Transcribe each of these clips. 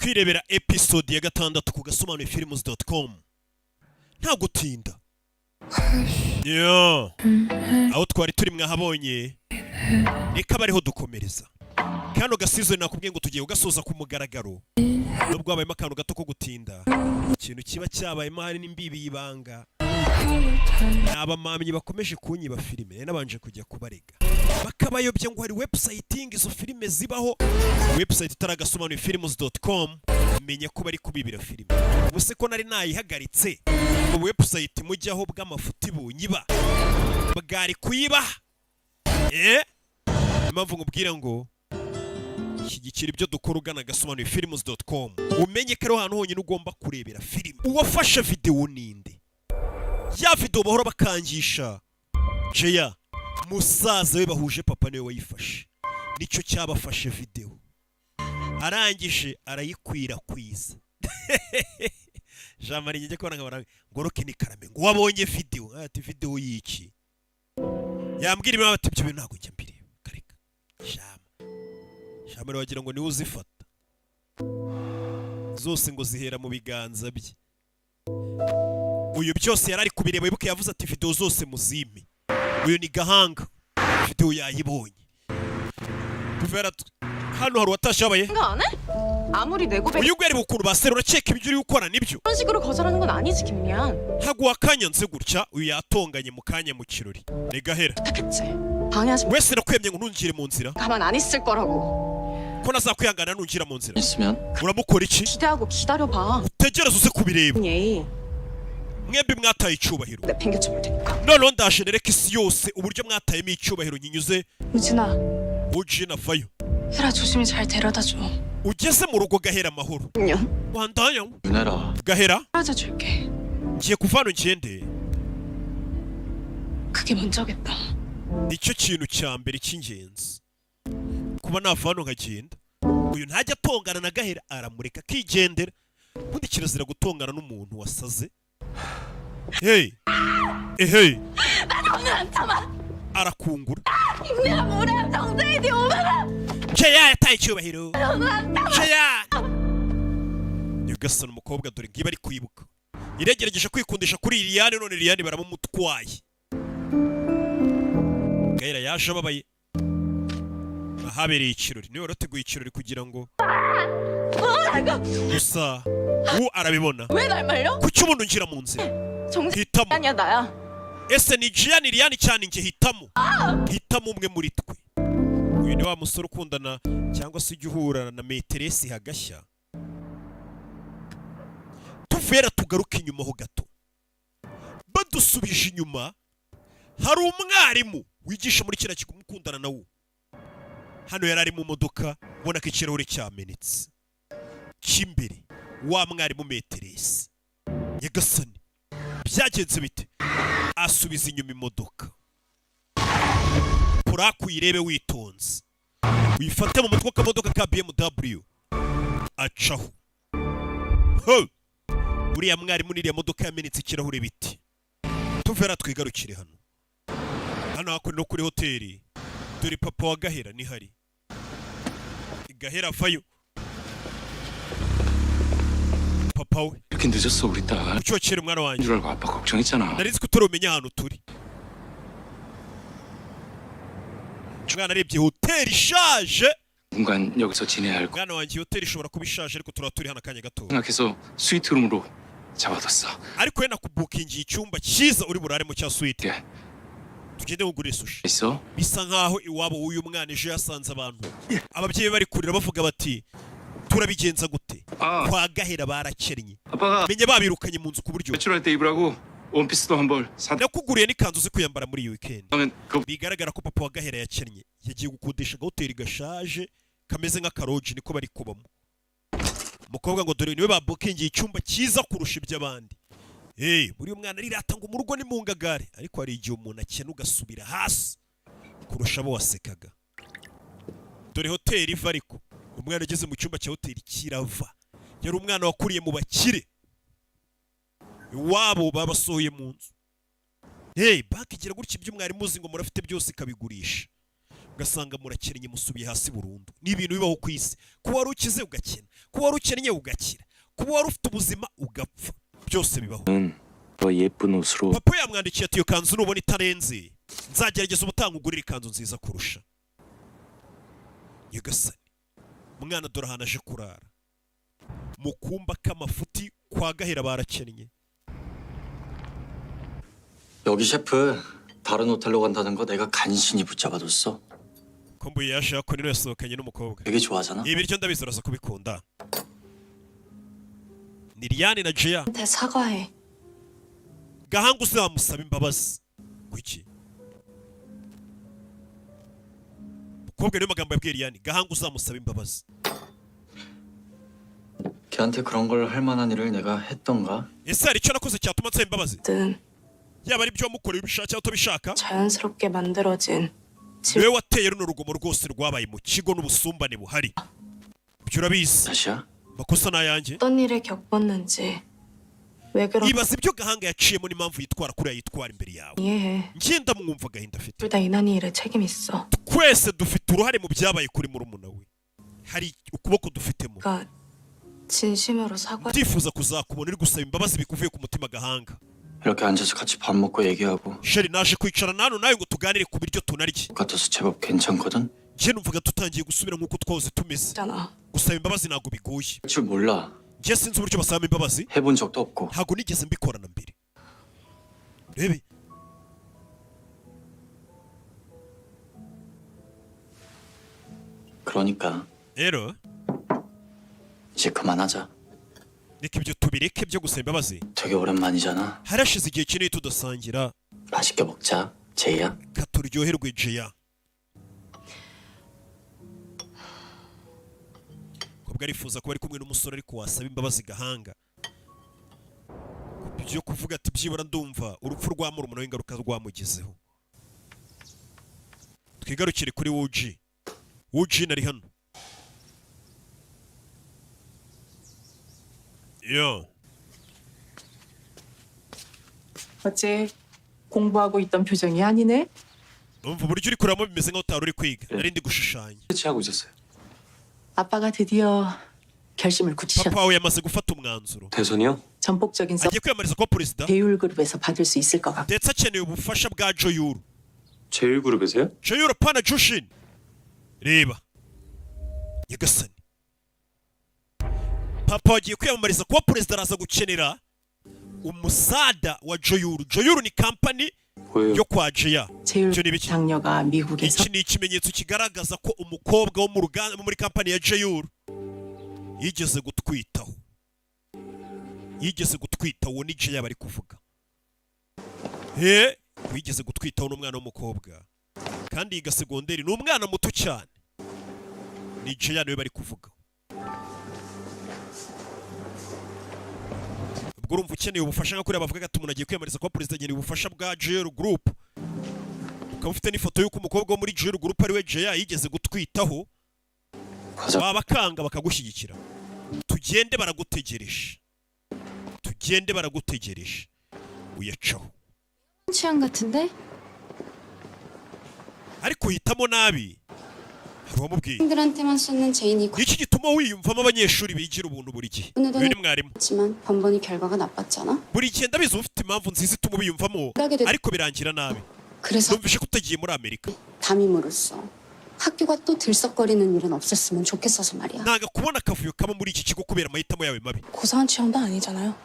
kwirebera episode ya 6 ku gasobanurifilms.com nta gutinda. Yo aho twari turi mwahabonye reka bariho dukomereza kano gasizwe nakubwiye ngo tugiye ugasoza ku mugaragaro nubwo habayemo akantu gato ko gutinda ikintu kiba cyabayemo hari n'imbibi y'ibanga abamamyi bakomeje kunyiba filime nabanje kujya kubarega bakabayobye ngo hari website izo filime zibaho website itaragasomaniFilms.com menye ko bari kubibira filime ubuse ko nari nayihagaritse mu website mujyaho bw'amafuti bunyiba bagari kuyiba impamvu ngubwira ngo shyigikira ibyo dukora ugana gasobanurifilms.com umenye ko ari ahantu honyine ugomba kurebera filime uwafashe video ninde ya video bahora bakangisha Jeya musaza we bahuje papa niwe wayifashe nico cyabafashe video arangije arayikwirakwiza Jamari njye ko nkabara ngoroke ni karame ngo wabonye video ati video yiki yambwira imwe ati ibyo bintu ntago njya mbire kareka Jamari wagira ngo niwe uzifata zose ngo zihera mu biganza bye uyu byose yarari kubireba ibuke yavuze ati video zose muzime uyu ni gahanga video yayibonye tuvera hano hari watashabaye 아무리 내고 uyu gweri bukuru basero uraceka ibyo uri gukora nibyo 그런 식으로 거절하는 건 아니지 김미안 hagu akanyanze gutya uyu yatonganye mu kanya mu kirori regahera 그치 방해하지 wese nakwemye ngo ntunjire mu nzira 가만 안 있을 거라고 ko nazakwihangana ntunjira mu nzira 있으면 uramukora iki 기대하고 기다려봐 utegereza uze kubireba 예의 mwembi mwataye icyubahiro 내 팽개쳐볼 테니까 noneho ndaje nereka isi yose uburyo mwatayemo icyubahiro nyinyuze 우진아, ujina vayo 혜라 조심히 잘 데려다줘. ugeze mu rugo gahera amahoro 안녕 wandanya 은혜라 gahera 사라져 줄게. ngiye kuvana ngende 그게 먼저겠다. nicyo kintu cya mbere cy'ingenzi kuba navana nkagenda uyu ntajya atongana na gahera aramureka akigendera ubundi kirazira gutongana n'umuntu wasaze hey hey 오늘 안 참아 arakungura 내가 뭐래 정재인이 오면은 Jeya yataye icyubahiro 오늘 안 참아 Jeya Yugasana umukobwa dore ngiba ari kwibuka iregerageje kwikundisha kuri Liliane none Liliane baramumutwaye Gaira yaje ababaye ahabereye ikirori niwe warateguye ikirori kugira ngo gusa uwo arabibona 왜 날 말려? kuki umuntu ngira mu nzira 정재인이 hitamo 아니야 나야 ese ni Jean Liliane cyane nge hitamo umwe muri twe uyu ni wa musore ukundana cyangwa se ujya uhura na meteresi hagashya tuvera tugaruka inyuma ho gato badusubije inyuma hari umwarimu wigisha muri kiriya kigo mukundana nawo hano yari ari mu modoka ubona ko ikirahure cyamenetse cy'imbere wa mwarimu meteresi nyagasani byagenze bite asubiza inyuma imodoka puraku uyirebe witonze uyifate mu mutwe w'akamodoka ka BMW acaho uriya mwarimu n'iriya modoka yamenetse ikirahure biti tuvera twigarukire hano hakuri no kuri hoteli dore papa wa gahera nihari gahera vayo papa we 이렇게 늦었어 우리 딸 ucyokere umwana wanjye 줄 알고 아빠 걱정했잖아 narizi ko utarumenya ahantu turi umwana arebye hoteli ishaje 누군간 여기서 지내야 할 거 mwana wanjye hoteli ishobora kuba ishaje ariko turaba turi hano akanya gato 생각해서 스위트룸으로 잡아뒀어 ariko we nakubukingiye icyumba cyiza uri buraremo cya suite 예 tugende kugura sushi 있어? bisa nkaho iwabo w'uyu mwana ejo yasanze abantu ababyeyi bari kurira bavuga bati turabigenza gute 아 kwa gahera barakennye 아빠가 menye babirukanye mu nzu ku buryo 외출할 때 입으라고 원피스도 한 벌 nakuguriye n'ikanzu uzi kwiyambara muri iyi weekend 사면 그 bigaragara ko papa wa gahera yakennye yagiye gukodesha agahoteli gashaje kameze nk'akaroji niko bari kubamo umukobwa ngo dore niwe babukingiye icyumba cyiza kurusha iby'abandi buri mwana arirata ngo mu rugo ni mu ngagare ariko hari igihe umuntu akena ugasubira hasi kurusha abo wasekaga dore hoteli iva ariko umwana ageze mu cyumba cya hoteli kirava yari umwana wakuriye mu bakire iwabo babasohoye mu nzu banki igira gutya ibyo mwari muzi ngo murafite byose ikabigurisha ugasanga murakennye musubiye hasi burundu. Ni ibintu bibaho ku isi. Kuba wari ukize ugakena, kuba wari ukennye ugakira, kuba wari ufite ubuzima ugapfa, byose bibaho. 더 예쁜 옷으로 Papa yamwandikiye ati iyo kanzu nubona itarenze nzagerageza ubutanga ugurira ikanzu nziza kurusha. Nyagasani, mwana dore ahantu aje kurara mu kumba k'amafuti kwa Gahera barakennye. 여기 셰프 다른 호텔로 간다는 거 내가 간신히 붙잡아뒀어. ko mbuye yaje ko nino yasohokanye n'umukobwa. 되게 좋아하잖아. Ibi biryo ndabizi uraza kubikunda. Ni Liliane na Jeya. 나한테 사과해. Gahanga uzamusaba imbabazi. Kuki? Mukobwa niyo magambo yabwiye Liliane. Gahanga uzamusaba imbabazi. 걔한테 그런 걸 할 만한 일을 내가 했던가? Ese hari icyo nakoze cyatuma nsaba imbabazi? 든 Yaba ari ibyo wamukoreye ubishaka cyangwa utabishaka? 자연스럽게 만들어진 Niwe wateye runo rugomo rwose rwabaye mu kigo n'ubusumbane buhari. Ibyo urabizi. 다시야? Makosa n'ayanjye. 어떤 일을 겪었는지 왜 그런지 Ibaza ibyo Gahanga yaciyemo n'impamvu yitwara kuriya yitwara imbere yawe. 이해해. Njye ndamwumva agahinda afite. 둘 다 이난이 일에 책임 있어. Twese dufite uruhare mu byabaye kuri murumuna we. Hari ukuboko dufitemo. 그러니까 진심으로 사과. Ndifuza kuzakubona uri gusaba imbabazi bikuvuye ku mutima Gahanga. 이렇게 앉아서 같이 밥 먹고 얘기하고 Sheri naje kwicara nano nawe ngo tuganire ku biryo tunarye. 같아서 제법 괜찮거든? Njye numvaga tutangiye gusubira nk'uko twahoze tumeze. 잖아. Gusaba imbabazi ntabwo bigoye. 할 줄 몰라. Njye sinzi uburyo basaba imbabazi. 해본 적도 없고. Ntabwo nigeze mbikorana mbere. Rebe. 그러니까 Rero 이제 그만하자. reka ibyo tubireke byo gusaba imbabazi. 되게 오랜만이잖아. Harashize igihe kinini tudasangira. 맛있게 먹자, 제이야. Katuryoherwe Jeya. Kobwa arifuza kuba ari kumwe n'umusore ariko wasaba imbabazi Gahanga. Byo kuvuga ati byibura ndumva urupfu rwa murumuna w'ingaruka rwamugezeho. Twigarukire kuri Wuji. Wuji nari hano. Yo. 어째 공부하고 있던 표정이 아니네. Numva uburyo uri kuramo bimeze nk'aho utari uri kwiga. Nari ndi gushushanya. 채취하고 있었어요. 아빠가 드디어 결심을 굳히셨. Papa wawe yamaze gufata umwanzuro. 대선이요? 전폭적인 서 Agiye kwiyamamariza kuba perezida. 배율그룹에서 받을 수 있을 것 같고. ndetse akeneye ubufasha bwa Joyuru. 제일그룹에서요? Joyuru pana Jushin. Reba. Nyagasani. Papa agiye kwiyamamariza kuba perezida araza gukenera umusada wa Joyuru. Joyuru ni company 보여요. yo kwa Jeya. 제율 icyo ni ibiki? 장녀가 미국에서 Iki ni ikimenyetso kigaragaza ko umukobwa wo mu ruganda muri company ya Joyuru yigeze gutwitaho. Yigeze gutwitaho ni Jeya bari kuvuga. Wigeze gutwitaho n'umwana w'umukobwa. Kandi yiga segonderi ni umwana muto cyane. Ni Jeya niwe bari kuvuga. Ubwo urumva ukeneye ubufasha nka kuriya bavuga ati umuntu agiye kwiyamamariza kuba perezida ageneye ubufasha bwa Joyuru Group. Ukaba ufite n'ifoto y'uko umukobwa wo muri Joyuru Group ari we Jeya yigeze gutwitaho. 가자. Babakanga bakagushyigikira. Tugende baragutegereje. Tugende baragutegereje. Uyacaho. 취향 같은데? Ariko hitamo nabi. Hari uwamubwiye. 학생들한테만 쏟는 제인이 Niki gituma wiyumvamo abanyeshuri bigira ubuntu buri gihe? Uyu ni mwarimu. 그렇지만 번번이 결과가 나빴잖아. Buri gihe ndabizi ufite impamvu nziza ituma ubiyumvamo, ariko birangira nabi. 그래서 Numvise ko utagiye muri Amerika. 담임으로써 학교가 또 들썩거리는 일은 없었으면 좋겠어서 말이야. Nanga kubona akavuyo kaba muri iki kigo kubera amahitamo yawe mabi. 고사한 취향도 아니잖아요.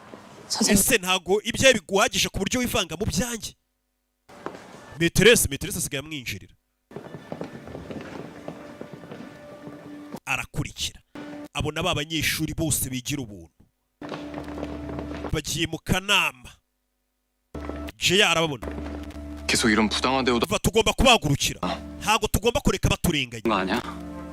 선생님. Ese ntago ibyawe biguhagije ku buryo wivanga mu byanjye? Meterese asigaye amwinjirira. Arakurikira. Abona ba banyeshuri bose bigira ubuntu. Bagiye mu kanama. Jeya arababona. 계속 이런 부당한 대우도 Tuva tugomba kubagurukira. Ntago tugomba kureka baturenganya. 거 아니야?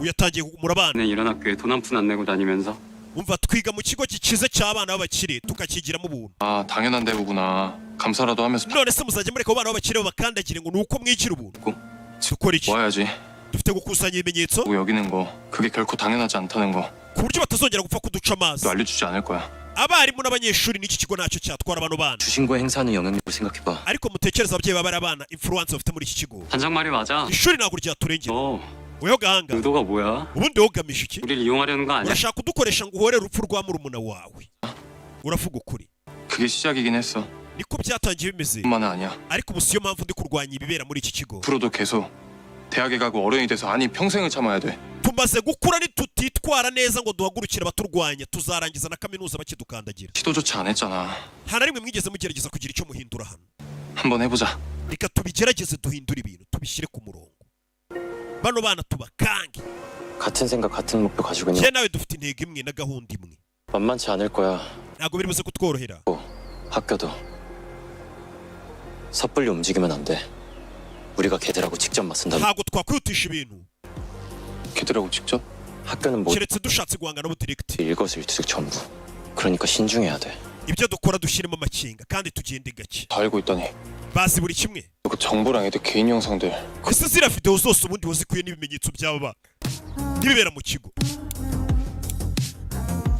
Uyatangiye murabana. 내 이런 학교에 돈 한 푼 안 내고 다니면서 Umva twiga mu kigo gikize cy'abana b'abakire tukakigiramo ubuntu. 아 당연한 대우구나. 감사라도 하면서 None se muzajya mureka abana b'abakire bakandagire ngo nuko mwigira ubuntu. Dukora iki? 와야지. Dufite gukusanya ibimenyetso 뭐 여기는 거 그게 결코 당연하지 않다는 거 ku buryo batazongera gupfa kuduca amazi. 또 알려주지 않을 거야. abarimu n'abanyeshuri n'iki kigo ntacyo cyatwara bano bana. 주신고 행사하는 영향력을 생각해봐. ariko mutekereza ababyeyi baba ari abana influence bafite muri iki kigo. 단장 말이 맞아. ishuri ntabwo ryaturengera. 너 weho gahanga 의도가 뭐야? ubundi wogamije iki? 우리를 이용하려는 거 아니야? urashaka kudukoresha ngo uhorere urupfu rwa murumuna wawe. uravuga ukuri. 그게 시작이긴 했어. niko byatangiye bimeze. 뿐만은 아니야. ariko ubu siyo mpamvu ndi kurwanya ibibera muri iki kigo. 앞으로도 계속 대학에 가고 어른이 돼서 아니 평생을 참아야 돼. tumaze gukura ntitutitwara neza ngo duhagurukire abaturwanya tuzarangiza na kaminuza bakidukandagira. 시도조차 안 했잖아. nta na rimwe mwigeze mugerageza kugira icyo muhindura hano. 한번 해보자. reka tubigerageze duhindure ibintu tubishyire ku murongo. bano bana tubakange. 같은 생각, 같은 목표 가지고 있는 njye nawe dufite intego imwe na gahunda imwe. 만만치 않을 거야. ntabwo biri buze kutworohera. 학교도 섣불리 움직이면 안 돼. 우리가 걔들하고 직접 맞선다면 ntabwo twakwihutisha ibintu 걔들하고 직접? 학교는 뭐 keretse dushatse guhangana n'ubudiregiti. 일거수일투족 전부. 그러니까 신중해야 돼. ibyo dukora dushyiremo amakenga kandi tugende gake. 다 알고 있다니. bazi buri kimwe. 그 정보랑 애들 개인 영상들 ese ziriya videwo zose ubundi wazikuye n'ibimenyetso by'aba bana n'ibibera mu kigo.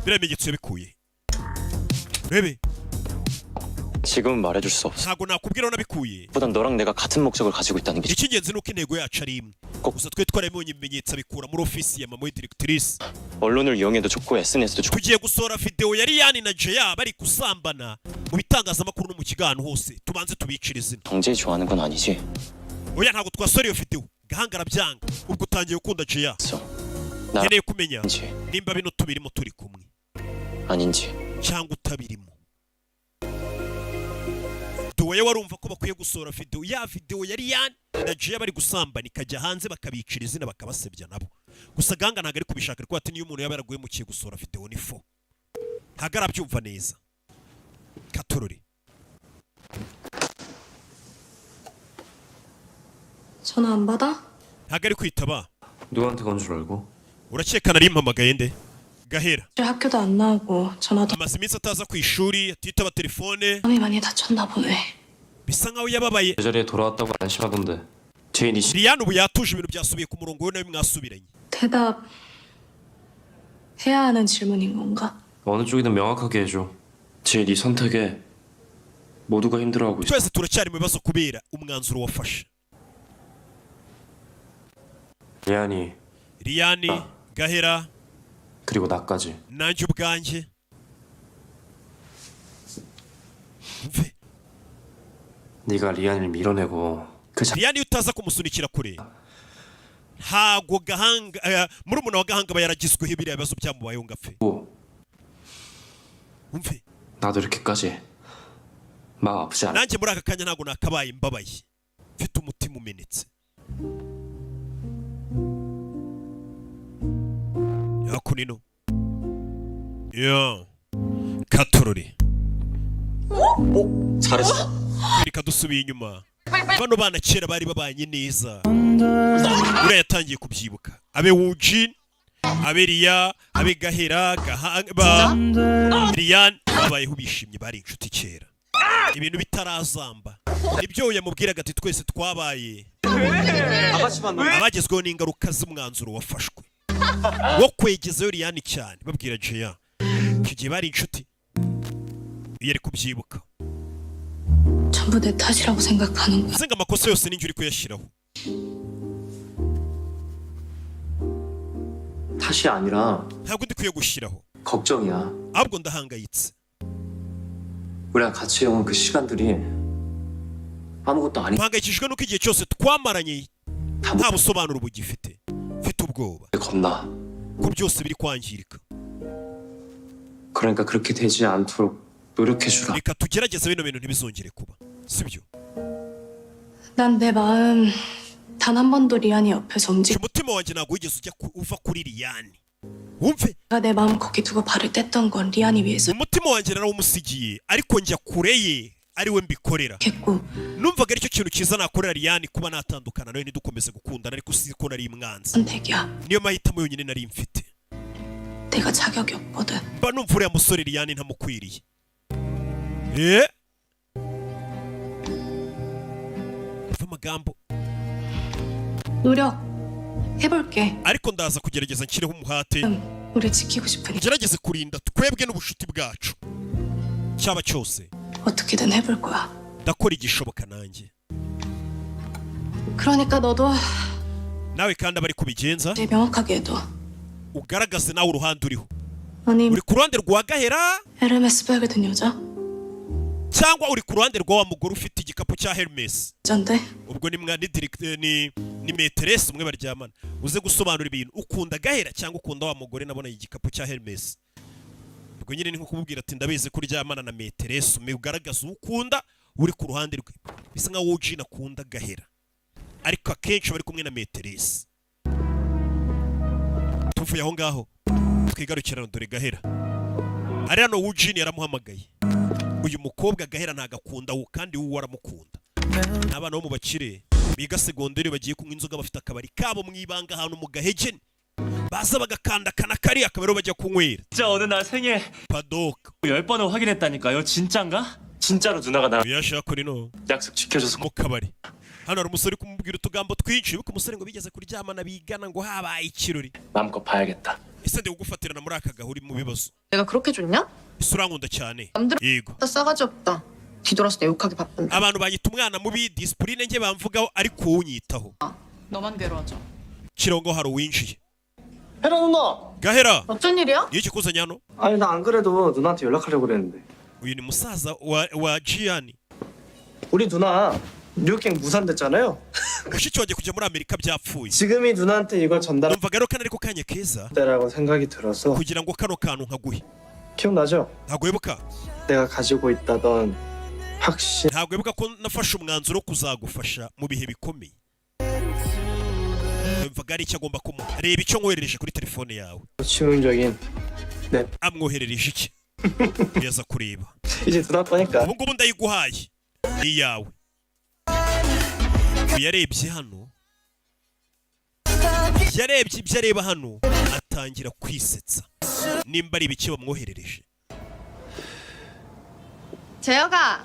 biriya bimenyetso yabikuye. urebe 지금은 말해줄 수 없어. ntabwo nakubwira aho nabikuye. 보단 너랑 내가 같은 목적을 가지고 있다는 게 icy'ingenzi ni uko intego yacu ari imwe. gusa twe twarabonye ibimenyetso abikura muri ofisi ya mama w'ediregitirise. 언론을 이용해도 좋고 SNS도 좋고 tugiye gusohora videwo ya Liyani na Jeya bari gusambana mu bitangazamakuru no mu kigo ahantu hose. tubanze tubicire izina. 경제에 좋아하는 건 아니지. oya ntabwo twasohora iyo videwo. gahanga arabyanga. ubwo utangiye gukunda Jeya. 있어. nkeneye kumenya 나인지 nimba bino tubirimo turi kumwe 아닌지. cyangwa utabirimo. wowe warumva ko bakwiye gusohora videwo ya videwo ya Liyani na Jeya bari gusambana ikajya hanze bakabicira izina bakabasebya nabo. gusa gahanga ntabwo ari kubishaka ariko ati niyo umuntu yaba yaraguhemukiye gusohora videwo ni fo. ntabwo arabyumva neza. katorore 전화 안 받아? ntabwo ari kwitaba. 누구한테 건 줄 알고? urakeka nari mpamagaye nde? gahera 학교도 안 나오고 전화도 amaze iminsi ataza ku ishuri atitaba telefone. 마음이 많이 다쳤나 보네. bisa nkaho yababaye. 제자리에 돌아왔다고 안심하던데. 제인이 Liyani ubu yatuje ibintu byasubiye ku murongo we nawe mwasubiranye. 대답 해야 하는 질문인 건가? 어느 쪽이든 명확하게 해줘. 제인 이 선택에 모두가 힘들어하고 있어. twese turacyari mu bibazo kubera umwanzuro wafashe. 예안이 Liyani gahera 그리고 나까지. nanjye ubwanjye. umve 네가 리안을 밀어내고 그 Liyani iyo utaza kumusunikira kure ntago gahanga murumuna wa gahanga aba yaragizweho biriya bibazo byamubayeho ngo apfe. 자꾸 umve 나도 이렇게까지 마음 아프지 않아. nanjye muri aka kanya ntago nakabaye mbabaye mfite umutima umenetse. yakunino ya katorore 잘했어. reka dusubiye inyuma. bano bana kera bari babanye neza. uriya yatangiye kubyibuka. abe Wujin, abe Liya, abe Gahera, Liyani babayeho bishimye bari inshuti kera. ibintu bitarazamba. ibyo yamubwiraga ati twese twabaye abagezweho n'ingaruka z'umwanzuro wafashwe wo kwegezayo Liyani cyane babwira Jeya. icyo gihe bari inshuti. iyo ari kubyibuka 전부 내 탓이라고 생각하는 거야. uzenga amakosa yose ninjye uri kuyashyiraho. 탓이 아니라 ntabwo ndi kuyagushyiraho 걱정이야. ahubwo ndahangayitse. 우리가 같이 해온 그 시간들이 아무것도 아니. mpangayikishijwe nuko igihe cyose twamaranye nta busobanuro bugifite. mfite ubwoba 겁나. ko byose biri kwangirika. 그러니까 그렇게 되지 않도록 노력해주라. reka tugerageze bino bintu ntibizongere kuba sibyo. 난 내 마음 단 한 번도 리안이 옆에서 움직. umutima wanjye ntabwo wigeze uva kuri Liyani. wumve 내가 내 마음 거기 두고 발을 뗐던 건 리안이 위해서 umutima wanjye narawumusigiye ariko njya kure ye ari we mbikorera. 했고 numvaga aricyo kintu cyiza nakorera Liyani kuba natandukana nawe ntidukomeze gukundana ariko si ko nari umwanzi. 선택이야. niyo mahitamo yonyine nari mfite. 내가 자격이 없거든. mba numva uriya musore Liyani ntamukwiriye. umva amagambo. 노력 해볼게. ariko ndaza kugerageza nshyireho umuhate 우리 지키고 싶으니 tugerageze kurinda twebwe n'ubushuti bwacu cyaba cyose 어떻게든 해볼 거야. ndakora igishoboka nanjye 그러니까 너도 nawe kandi abari kubigenza 이제 명확하게 해둬. ugaragaze nawe uruhande uriho 아니 uri ku ruhande rwa Gahera 에르메스 백을 든 여자? cyangwa uri ku ruhande rwa wa mugore ufite igikapu cya Hermes 여잔데 ubwo ni meteresi umwe baryamana uze gusobanura ibintu ukunda Gahera cyangwa ukunda wa mugore nabona igikapu cya Hermes ubwo nyine ni nko kumubwira ati ndabizi ko uryamana na meteresi umwe ugaragaza ukunda uri ku ruhande rwe bisa nkaho Eugene akunda Gahera ariko akenshi bari kumwe na meteresi tuvuye aho ngaho twigarukirana dore Gahera ari hano Eugene yaramuhamagaye uyu mukobwa Gahera ntagakunda wo kandi wo waramukunda n'abana bo mu bakire biga segonderi bagiye kunywa inzoga bafite akabari kabo mu ibanga ahantu mu Gahegeni baza bagakanda kana kari akabero bajya kunywera 진짜 어느 날 생애 padoka 10번을 확인했다니까요. 진짠가? 진짜로 누나가 나 uyashaka kuri no 약속 지켜줘서 mu kabari hano hari umusore kumubwira utugambo twinshi yuko umusore ngo bigeze kuryamana bigana ngo habaye ikirori 마음껏 봐야겠다. ese ndi kugufatirana muri aka gahuri mu bibazo 내가 그렇게 좋냐? ese urankunda cyane 남들 yego 다 싸가지 없다. 뒤돌아서 내 욕하기 바쁜데. abantu banyita umwana mubi disipurine nke bamvugaho ariko wowe unyitaho 너만 괴로워져. kirongo hari uwinjiye 혜라 누나! Gahera 어쩐 일이야? ni iki kuzanye hano 아니 나 안 그래도 누나한테 연락하려고 그랬는데 uyu ni musaza wa Gianni 우리 누나 뉴욕행 무산됐잖아요. mushiki wanjye kujya muri Amerika byapfuye 지금이 누나한테 이걸 전달할 numvaga rero kano ariko kanya keza 때라고 생각이 들어서 kugira ngo kano kantu nkaguhe 기억나죠? ntabwo wibuka 내가 가지고 있다던 확신 ntabwo wibuka ko nafashe umwanzuro wo kuzagufasha mu bihe bikomeye numvaga ari icyo agomba kumuha reba icyo nkoherereje kuri telefone yawe 치명적인 amwoherereje iki yaza kureba 이제 누나 거니까 ubu ngubu ndayiguhaye ni iyawe yarebye hano yarebye ibyo areba hano atangira kwisetsa nimba ari ibiki bamwoherereje 재혁아.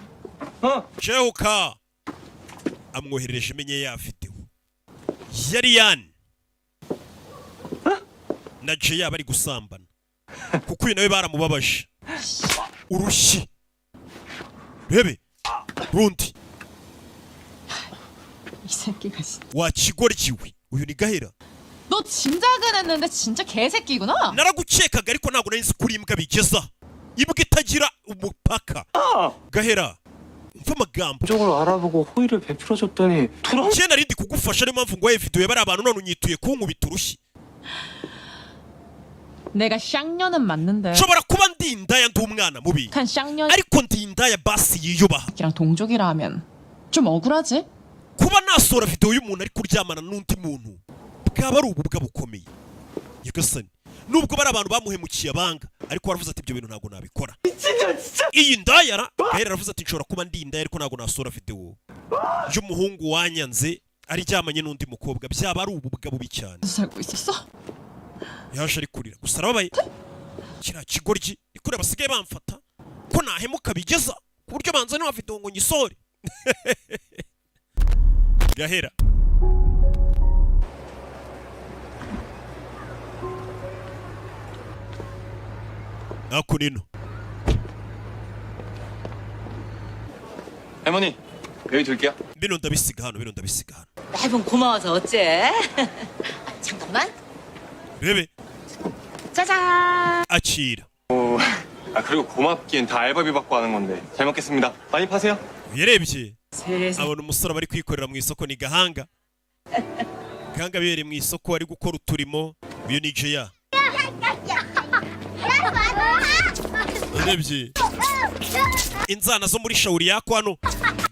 Shehuka amwoherereje menye yafiteho Yariyani na Jeya bari gusambana kuko uyu nawe baramubabaje urushyi bebe rundi 이 새끼가 진짜. wakigoryiwe uyu ni Gahera 너 짐작은 했는데 진짜 개새끼구나. naragukekaga ariko ntabwo nari nzi kuri imbwa bigeza imbwa itagira umupaka Gahera umva amagambo 쪽을 알아보고 호의를 베풀어줬더니 돌아 njye narindi kugufasha niyo mpamvu ngoye video bari abantu none unyituye kunkubita urushyi 내가 쌍년은 맞는데. nshobora kuba ndi indaya ndi umwana mubi 한 쌍년이랑 ariko ndi indaya basi yiyubaha 동족이라 하면 좀 억울하지? kuba nasohora video y'umuntu ari kuryamana n'undi muntu bwaba ari ububwa bukomeye yagasani nubwo bari abantu bamuhemukiye abanga ariko waravuze ati ibyo bintu ntabwo nabikora iyi ndaya Gahera aravuze ati nshobora kuba ndi indaya ariko ntabwo nasohora video y'umuhungu wanyanze aryamanye n'undi mukobwa byaba ari ububwa bubi cyane 살고 있었어? yaje ari kurira gusa arababaye kiriya kigoryi ikure basigaye bamfata ko nahemuka bigeza ku buryo banza niba video ngo nyisore Gahera ako nino 할머니 여기 둘게요. bino ndabisiga hano 매번 고마워서 어째? 잠깐만. bebe 짜잔. akira 그리고 고맙긴 다 알바비 받고 하는 건데 잘 먹겠습니다. 많이 파세요. yarebye 세상 abona umusore bari kwikorera mu isoko ni Gahanga bibereye mu isoko ari gukora uturimo uyu ni Jeya yarebye inzana zo muri shawuri yako hano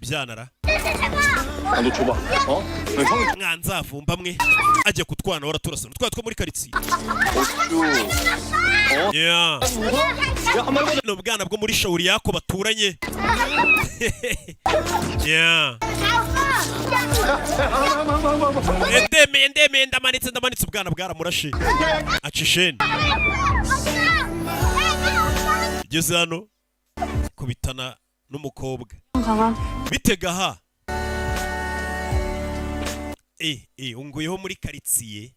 byanara 너 줘봐. 어? 너 형이 mwanzavumba mwe ajya kutwana wara turasana twari two muri karitsiye 주. yeah no bwana bwo muri shawuri yako baturanye yeah endeme ndamanitse ubwana bwaramurashe acisheni igeze hano kubitana n'umukobwa 강아 bitega ha unguyeho muri karitsiye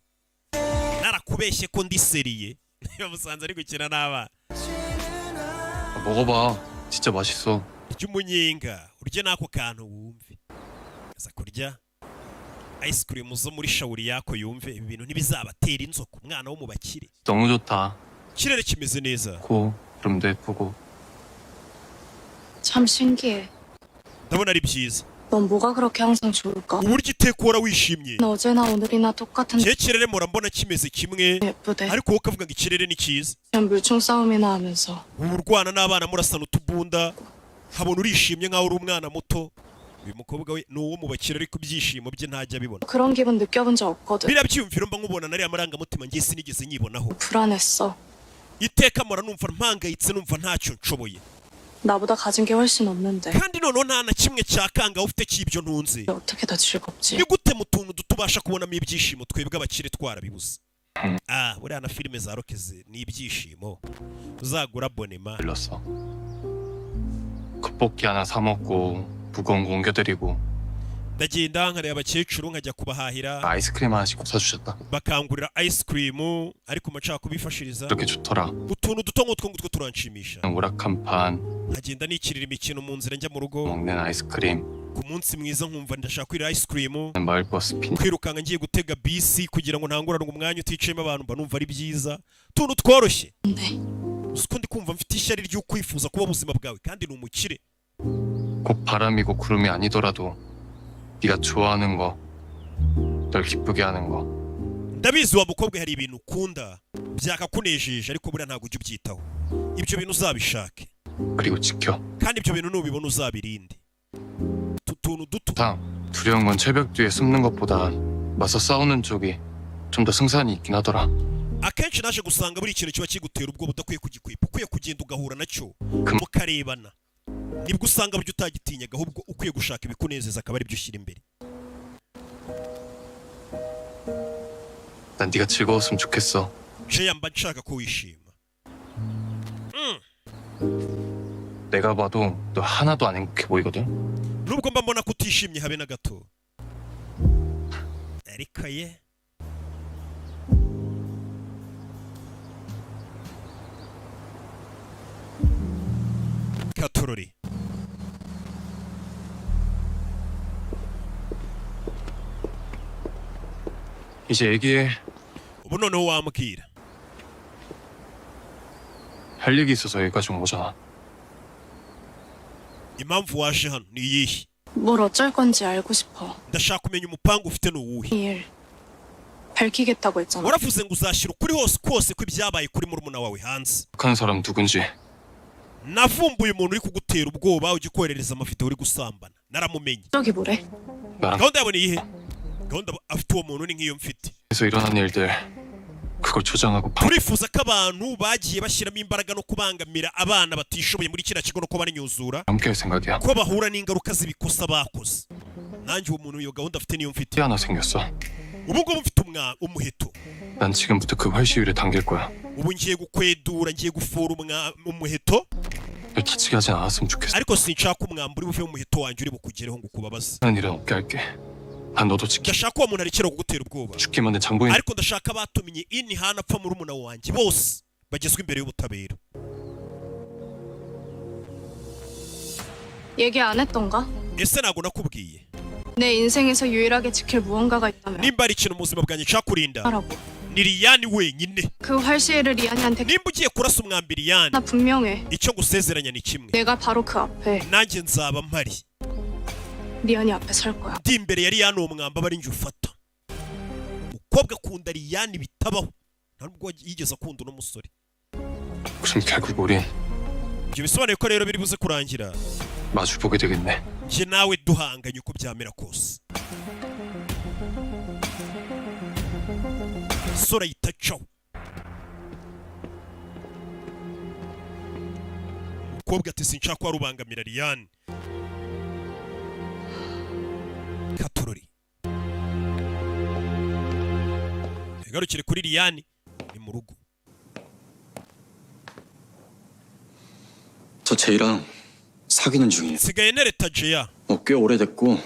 narakubeshye ko ndi seriye yamusanze ari gukina n'abana. 먹어봐. 진짜 맛있어. Urya umunyenga, urye n'ako kantu wumve. Aza kurya ice cream zo muri shawuri yako yumve ibi bintu ntibizabatera inzoka umwana wo mu bakire. 너무 좋다. Ikirere kimeze neza. 고 구름도 예쁘고. 참 신기해. ndabona ari byiza. 넌 뭐가 그렇게 항상 좋을까? uburyo iteka uhora wishimye. 어제나 오늘이나 똑같은 제 kirere mpora mbona kimeze kimwe 예쁘대. ariko wowe ukavuga ngo ikirere ni cyiza. 그냥 물총 싸움이나 하면서 ubu urwana n'abana murasana utubunda habona urishimye nk'aho uri umwana muto. uyu mukobwa we ni uwo mu bakire ariko ibyishimo bye ntajya abibona. 그런 기분 느껴본 적 없거든. biriya byiyumviro mba nkubona nariya marangamutima njye sinigeze nyibonaho. 불안했어. iteka mpora numva mpangayitse numva ntacyo nshoboye. 나보다 가진 게 훨씬 없는데 kandi noneho nta na kimwe cyakanga ufite cy'ibyo ntunze. 어떻게 다 즐겁지? ni gute mu tuntu duto ubasha kubonamo ibyishimo twebwe abakire twarabibuze. buriya na filime za rokeze ni ibyishimo. uzagura abonema. 불렀어. 컵볶이 하나 사 먹고 무거운 거 옮겨드리고 ndagenda nkareba abakecuru nkajya kubahahira 아이스크림 하나씩 사주셨다. bakangurira ice cream ariko macaka kubifashiriza. 그렇게 좋더라. utuntu duto nk'utwo ngutwo turanshimisha. 오락한 판 nkagenda nikirira imikino mu nzira njya mu rugo. 먹는 아이스크림. ku munsi mwiza nkumva ndashaka kwirira ice cream. 마을버스 핀. kwirukanka ngiye gutega bisi kugira ngo ntanguranwe umwanya uticayemo abantu mba numva ari byiza. tuntu tworoshye. uzi ko ndi kumva mfite ishyari ryo kwifuza kuba ubuzima bwawe kandi ni umukire. 꼭 바람이고 구름이 아니더라도 네가 좋아하는 거, 널 기쁘게 하는 거. ndabizi wa mukobwa hari ibintu ukunda byakakunejeje ariko buriya ntabwo ujya ubyitaho. ibyo bintu uzabishake 그리고 지켜. kandi ibyo bintu nubibona uzabirinde. utu tuntu duto. 두려운 건 철벽 뒤에 숨는 것보다 맞서 싸우는 쪽이 좀 더 승산이 있긴 하더라. akenshi naje gusanga buri ikintu kiba kigutera ubwoba udakwiye kugikwepa ukwiye kugenda ugahura nacyo mukarebana. nibwo usanga buryo utagitinyaga ahubwo ukwiye gushaka ibikunezeza akaba ari byo ushyira imbere. 난 네가 즐거웠으면 좋겠어. jeya mba nshaka ko wishima. 내가 봐도 너 하나도 안 행복해 보이거든. nubwo mba mbona ko utishimye habe na gato ariko ye katorori. 이제 얘기해. ubu noneho wambwira 할 얘기 있어서 여기까지 온 거잖아. impamvu waje hano ni iyihe? 뭘 어쩔 건지 알고 싶어. ndashaka kumenya umupangu ufite ni uwuhe. 이 일 밝히겠다고 했잖아. waravuze ngo uzashyira ukuri hose kose ko ibyabaye kuri murumuna wawe hanze. 북한 사람 누군지. navumbuye umuntu uri kugutera ubwoba ugikoherereza amafoto uri gusambana naramumenye. 저기 뭐래? 나랑 gahunda yabona iyihe? gahunda afite uwo muntu ni nk'iyo mfite. 에서 일어난 일들 그걸 조장하고 turifuza ko abantu bagiye bashyiramo imbaraga no kubangamira abana batishoboye muri kiriya kigo no kuba banyuzura 함께 할 생각이야. ko bahura n'ingaruka z'ibikosa bakoze. nanjye uwo muntu iyo gahunda afite niyo mfite. 티 하나 생겼어. ubu ngubu mfite umuheto. 난 지금부터 그 활시위를 당길 거야. ubu ngiye gukwedura ngiye gufura umuheto 널 다치게 하진 않았으면 좋겠어. ariko sinshaka umwamba uri buve mu muheto wanjye uri bukugereho ngo ukubabaze. 하는 일은 없게 할게. 난 너도 지켜. ndashaka uwo muntu arekera kugutera ubwoba 죽게 만든 장보인. ariko ndashaka abatumenye ini hana apfa murumuna wanjye bose bagezwe imbere y'ubutabera. 얘기 안 했던가? ese ntabwo nakubwiye 내 인생에서 유일하게 지킬 무언가가 있다면 nimba ari ikintu mu buzima bwanjye nshaka kurinda 하라고. ni Liyani wenyine. 그 활시위를 리안이한테 nimba ugiye kurasa umwambi Liyani 나 분명해. icyo ngusezeranya ni kimwe 내가 바로 그 앞에 nanjye nzaba mpari 리안이 앞에 설 거야. ndi imbere ya Liyani uwo mwamba aba ari njye ufata. umukobwa akunda Liyani bitabaho nta nubwo yigeze akunda uno musore. 그럼 결국 우린 ibyo bisobanuye ko rero biri buze kurangira 마주 보게 되겠네. njye nawe duhanganye uko byamera kose. sora yitacaho umukobwa ati sinshaka ko warubangamira Liyani. katorori igarukire kuri Liyani ni mu rugo. 저 제이랑 사귀는 중이에요. nsigaye nereta jeya 꽤 오래됐고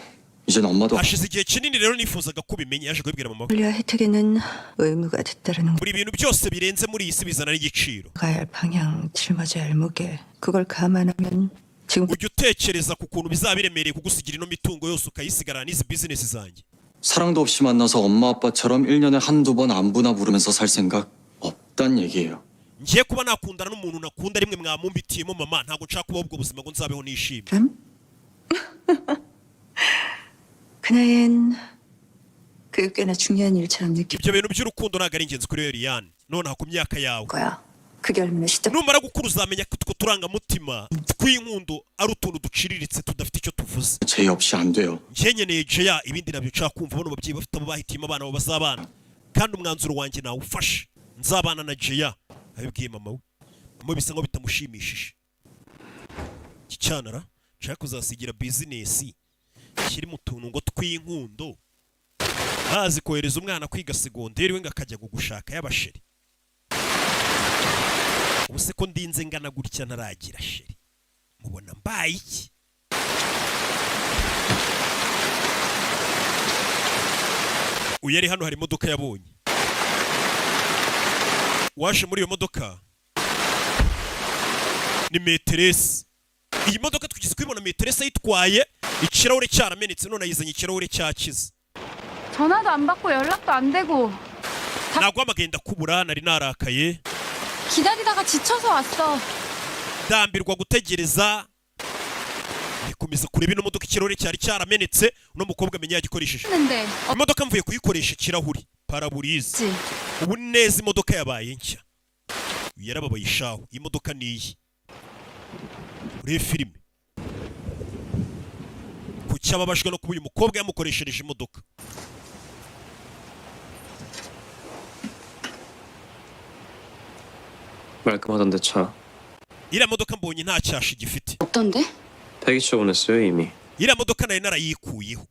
이젠 엄마도 hashize igihe kinini rero nifuzaga ko ubimenya. yaje kubibwira mama we. 물리와 혜택에는 의무가 됐다라는 buri bintu byose birenze muri iyi si bizana n'igiciro. 가야 할 방향, 짊어져야 할 무게. 그걸 감안하면 지금 ujya utekereza ku kuntu bizaba biremereye kugusigira ino mitungo yose ukayisigarana n'izi bizinesi zanjye. 사랑도 없이 만나서 엄마 아빠처럼 1년에 한두 번 안부나 물으면서 살 생각 없단 얘기예요. ngiye kuba nakundana n'umuntu nakunda rimwe mwamumbitiyemo mama ntabwo nshaka kubaho ubwo buzima ngo nzabeho nishimye. 람? 그 나이엔 그게 꽤나 중요한 일처럼 느낄 ibyo bintu by'urukundo ntabwo ari ingenzi kuri Eliane nonaha ku myaka yawe. 거야. 그게 얼마나 시작 numara gukura uzamenya ko utwo turangamutima tw'inkundo ari utuntu duciriritse tudafite icyo tuvuze. 제이 없이 안 돼요. njye nkeneye jeya ibindi nabyo nshaka kumva bano babyeyi bafite abo bahitiyemo abana babo bazabana kandi umwanzuro wanjye nawufashe nzabana na jeya abibwiye mama we. mama we bisa nkaho bitamushimishije. iki cyanara nshaka kuzasigira bizinesi kiri mu tuntu ngo tw'inkundo bazi kohereza umwana kwiga segonderi we ngo akajya gushaka y'abasheri. ubu se ko ndinze ngana gutya ntaragira sheri mubona mbaye iki? uyu ari hano hari imodoka yabonye. waje muri iyo modoka ni meteresi. iyi modoka tugeze kuyibona meteresi ayitwaye ikirahure cyaramenetse none ayizanye ikirahure cyakize. 전화도 안 받고 연락도 안 되고 naguhamagaye ndakubura nari narakaye 기다리다가 지쳐서 왔어. ndambirwa gutegereza nikomeza kureba ino modoka ikirahure cyari cyaramenetse uno mukobwa amenya yagikoresheje. 했는데 imodoka mvuye kuyikoresha ikirahuri paraburize 없지. ubu neza imodoka yabaye nshya. uyu yarababaye ishaho iyi modoka ni iyi. urebe filime kuki ababajwe no kuba uyu mukobwa yamukoreshereje imodoka. 말끔하던데 차. iriya modoka mbonye nta cyasha igifite. 없던데? 폐기처 보냈어요 이미. iriya modoka nari narayikuyeho.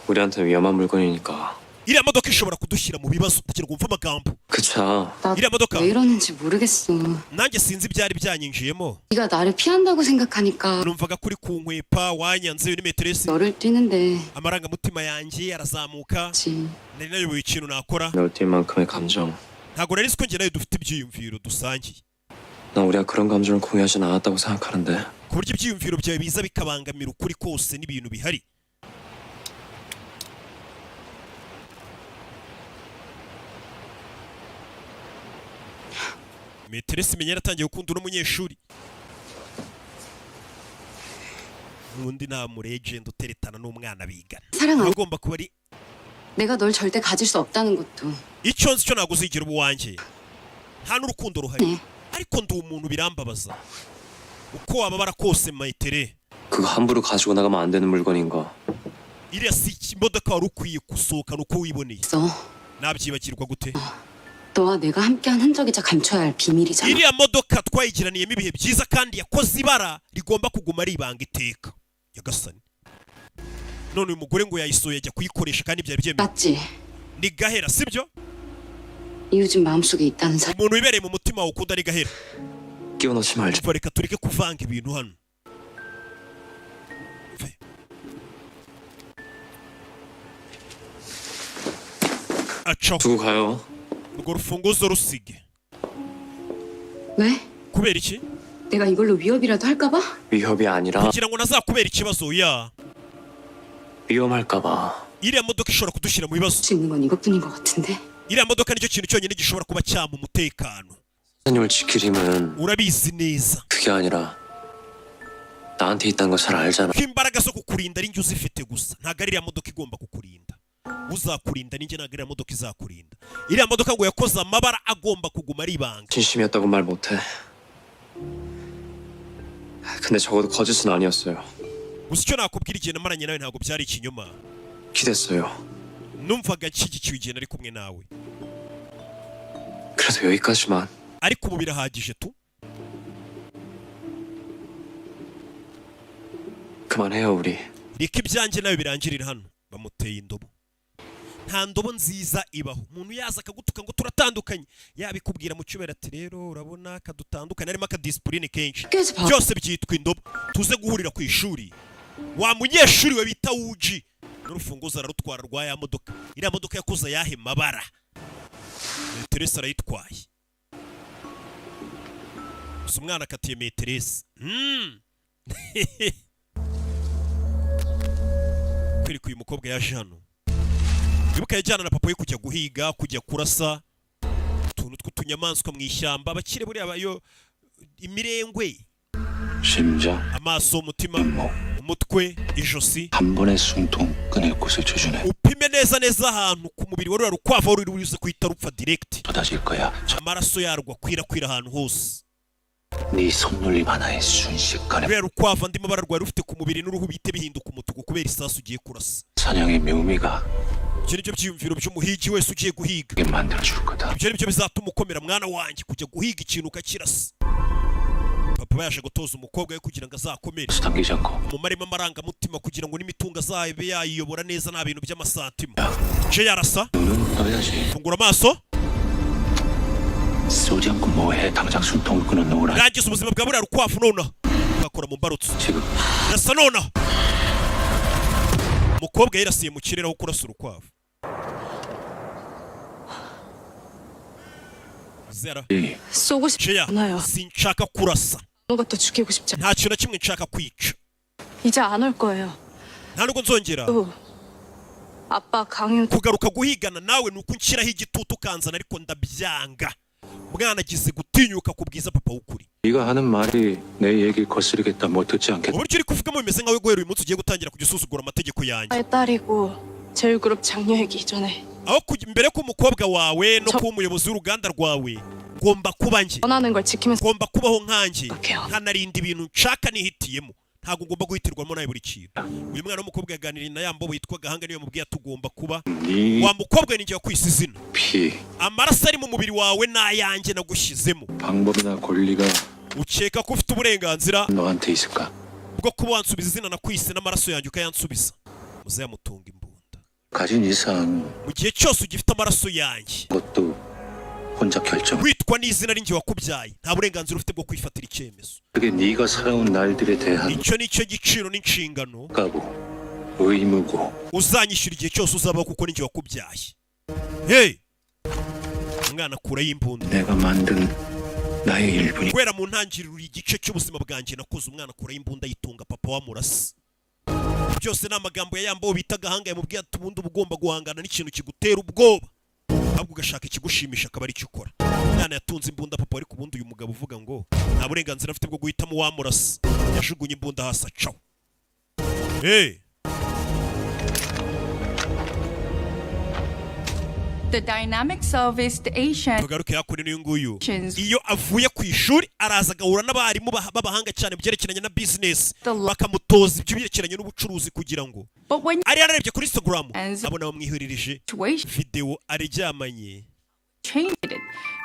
우리한테 위험한 물건이니까. iriya modoka ishobora kudushyira mu bibazo kugira ngo wumve amagambo. 그 차. 나 iriya modoka 왜 이러는지 모르겠어. nanjye sinzi ibyari byanyinjiyemo. 네가 나를 피한다고 생각하니까 numvaga kuri kunkwepa wanyanze uri meteresi. 너를 뛰는데 amarangamutima yanjye arazamuka 지 nari nayoboye ikintu nakora. 널 뛸 만큼의 감정. ntabwo nari ko njye nawe dufite ibyiyumviro dusangiye. 난 우리가 그런 감정을 공유하진 않았다고 생각하는데. ku buryo ibyiyumviro byawe biza bikabangamira ukuri kose n'ibintu bihari. meteresi menya yaratangiye gukunda uno munyeshuri. n'undi nta murejenti uteretana n'umwana bigana. 사랑아, agomba kuba ari 내가 널 절대 가질 수 없다는 것도 icyo nzi cyo ntabwo uzigira ubu wanjye nta n'urukundo ruhari. 네. ariko ndi umuntu birambabaza uko wababara kose metere. 그거 함부로 가지고 나가면 안 되는 물건인 거. iriya si imodoka wari ukwiye gusohokana uko wiboneye. 있어. nabyibagirwa gute? 너와 내가 함께한 흔적이자 감춰야 할 비밀이잖아. iriya modoka twayigiraniyemo ibihe byiza kandi yakoze ibara rigomba kuguma ari ibanga iteka. yagasani none uyu mugore ngo yayisohoye ajya kuyikoresha kandi byari byemewe. 맞지? ni gahera sibyo? 이우진 마음속에 있다는 사람. umuntu wibereye mu mutima wawe ukunda ari gahera. 끼워넣지 말자. umva reka tureke kuvanga ibintu hano. Mve. acaho 두고 가요. urwo rufunguzo rusige. 왜? kubera iki? 내가 이걸로 위협이라도 할까봐? 위협이 아니라 kugira ngo ntazakubera ikibazo. ya 위험할까봐. iriya modoka ishobora kudushyira mu bibazo. 할 수 있는 건 이것뿐인 것 같은데. iriya modoka nicyo kintu cyonyine gishobora kuba cyama umutekano. 선생님을 지킬 힘은 urabizi neza 그게 아니라 나한테 있다는 거 잘 알잖아. ko imbaraga zo kukurinda ari njye uzifite gusa ntabwo ari iriya modoka igomba kukurinda. uzakurinda ninjye ntabwo iriya modoka izakurinda. iriya modoka ngo yakoze amabara agomba kuguma ari ibanga. 진심이었다고 말 못해. 근데 적어도 거짓은 아니었어요. gusa icyo nakubwira igihe namaranye nawe ntabwo byari ikinyoma. 기댔어요. numvaga nshyigikiwe igihe nari kumwe nawe. 그래도 여기까지만. ariko ubu birahagije tu. 그만해요 우리. reka ibyanjye nawe birangirira hano. bamuteye indobo. nta ndobo nziza ibaho. umuntu yaza akagutuka ngo turatandukanye yabikubwira mu cyubahiro ati rero urabona kadutandukanye harimo akadisipurine kenshi. 학교에서 봐. byose byitwa indobo. tuze guhurira ku ishuri wa munyeshuri we bita Uji n'urufunguzo ararutwara rwa ya modoka. Iriya modoka yakoze ayahe mabara? Meteresi arayitwaye. Gusa umwana akatiye Meteresi. Kwereka uyu mukobwa yaje hano. Wibuka yajyana na papa we kujya guhiga, kujya kurasa utuntu tw'utunyamaswa mu ishyamba. Abakire buriya bayo imirengwe, 심장 amaso, umutima, umutwe, ijosi. 한 번의 숨통 꺼낼 곳을 조준해. Upime neza neza ahantu ku mubiri wa rukwavu ruri buze kuhita rupfa direct. 쏟아질 거야. Amaraso yarwo akwirakwira ahantu hose. 네 손놀림 하나에 순식간에 Rero ukwavu andi mabara rwari rufite ku mubiri n'uruhu bite bihinduka umutuku kubera isasu ugiye kurasa. 사냥의 묘미가 Ibyo nibyo byiyumviro by'umuhigi wese ugiye guhiga. 이게 만들어줄 거다. Ibyo nibyo bizatuma ukomera mwana wanjye kujya guhiga ikintu ukakirasa. Papa yaje gutoza umukobwa we kugira ngo azakomere. 당기지 않고 Umumarimo amarangamutima kugira ngo n'imitungo azabe yayiyobora neza nta bintu by'amasantima. Je yarasa. 눈은 떠야지. Fungura amaso. 쏘지 않고 뭐해. 당장 숨통을 끊어 놓으라. Rangiza ubuzima bwa buriya rukwavu nona. Ugakora mu mbarutso. 지금 Rasa nona. Umukobwa yarasiye mu kirere aho kurasa urukwavu. Zera. 쏘고 싶지 Jeya, 않아요. sinshaka kurasa. 아무것도 죽이고 싶지 않아. Nta kintu na kimwe nshaka kwica. 이제 안 올 거예요. Nta nubwo nzongera 또 아빠 강윤 kugaruka guhigana nawe nuko nshyiraho igitutu ukanzana ariko ndabyanga. Mwana agize gutinyuka kubwiza papa w'ukuri. 네가 하는 말이 내 얘기를 거스르겠다 못 듣지 않겠다. Uburyo uri kuvugamo bimeze nkawe guhera uyu munsi ugiye gutangira kujya usuzugura amategeko yanjye. 의 딸이고 제일그룹 장녀이기 이전에 Aho mbere ko umukobwa wawe no kuba umuyobozi w'uruganda rwawe ngomba kuba njye. 원하는 걸 지키면서 Ngomba kubaho nkanjye. Okay. Nkanarinda ibintu nshaka nihitiyemo. Ntabwo ngomba guhitirwamo nawe buri kintu. Uyu mwana w'umukobwa yaganiriye na Yambo witwa Gahanga niyo mubwiye tugomba kuba. 네 Wa mukobwa ni njye wakwise izina. 피, Amaraso ari mu mubiri wawe n'ayanjye nagushyizemo. 방법이나 권리가 Ukeka ko ufite uburenganzira 너한테 있을까? bwo kuba wansubiza izina nakwise n'amaraso yanjye ukayansubiza. Muzayamutunga imbunda. 가진 이상 Mu gihe cyose ugifite amaraso yanjye 그것도 혼자 결정. witwa n'izina ari njye wakubyaye nta burenganzira ufite bwo kwifatira icyemezo. 그게 네가 살아온 날들에 대한 Icyo nicyo giciro n'inshingano 가고 의무고. uzanyishyura igihe cyose uzabaho kuko ni njye wakubyaye. Hey! Umwana akuraho imbunda. 내가 만든 나의 일부니. Guhera mu ntangiriro igice cy'ubuzima bwanjye nakoze umwana akuraho imbunda yitunga papa wamurasa. Byose ni amagambo ya Yambo bita Gahanga yamubwiye ati ubundi uba ugomba guhangana n'ikintu kigutera ubwoba. Ahubwo ugashaka ikigushimisha akaba ari cyo ukora. Umwana yatunze imbunda papa ariko ubundi uyu mugabo uvuga ngo nta burenganzira afite bwo guhitamo wamurasa. Yajugunye imbunda hasi acaho. Hey! The dynamics of East Asian Tugaruke hakuri n'uyu nguyu. Chins. Iyo avuye ku ishuri araza agahura n'abarimu b'abahanga cyane mu byerekeranye na business. Bakamutoza ibyo byerekeranye n'ubucuruzi kugira ngo But when ari yararebye kuri Instagram As- abona bamwihuririje situation video aryamanye changed it.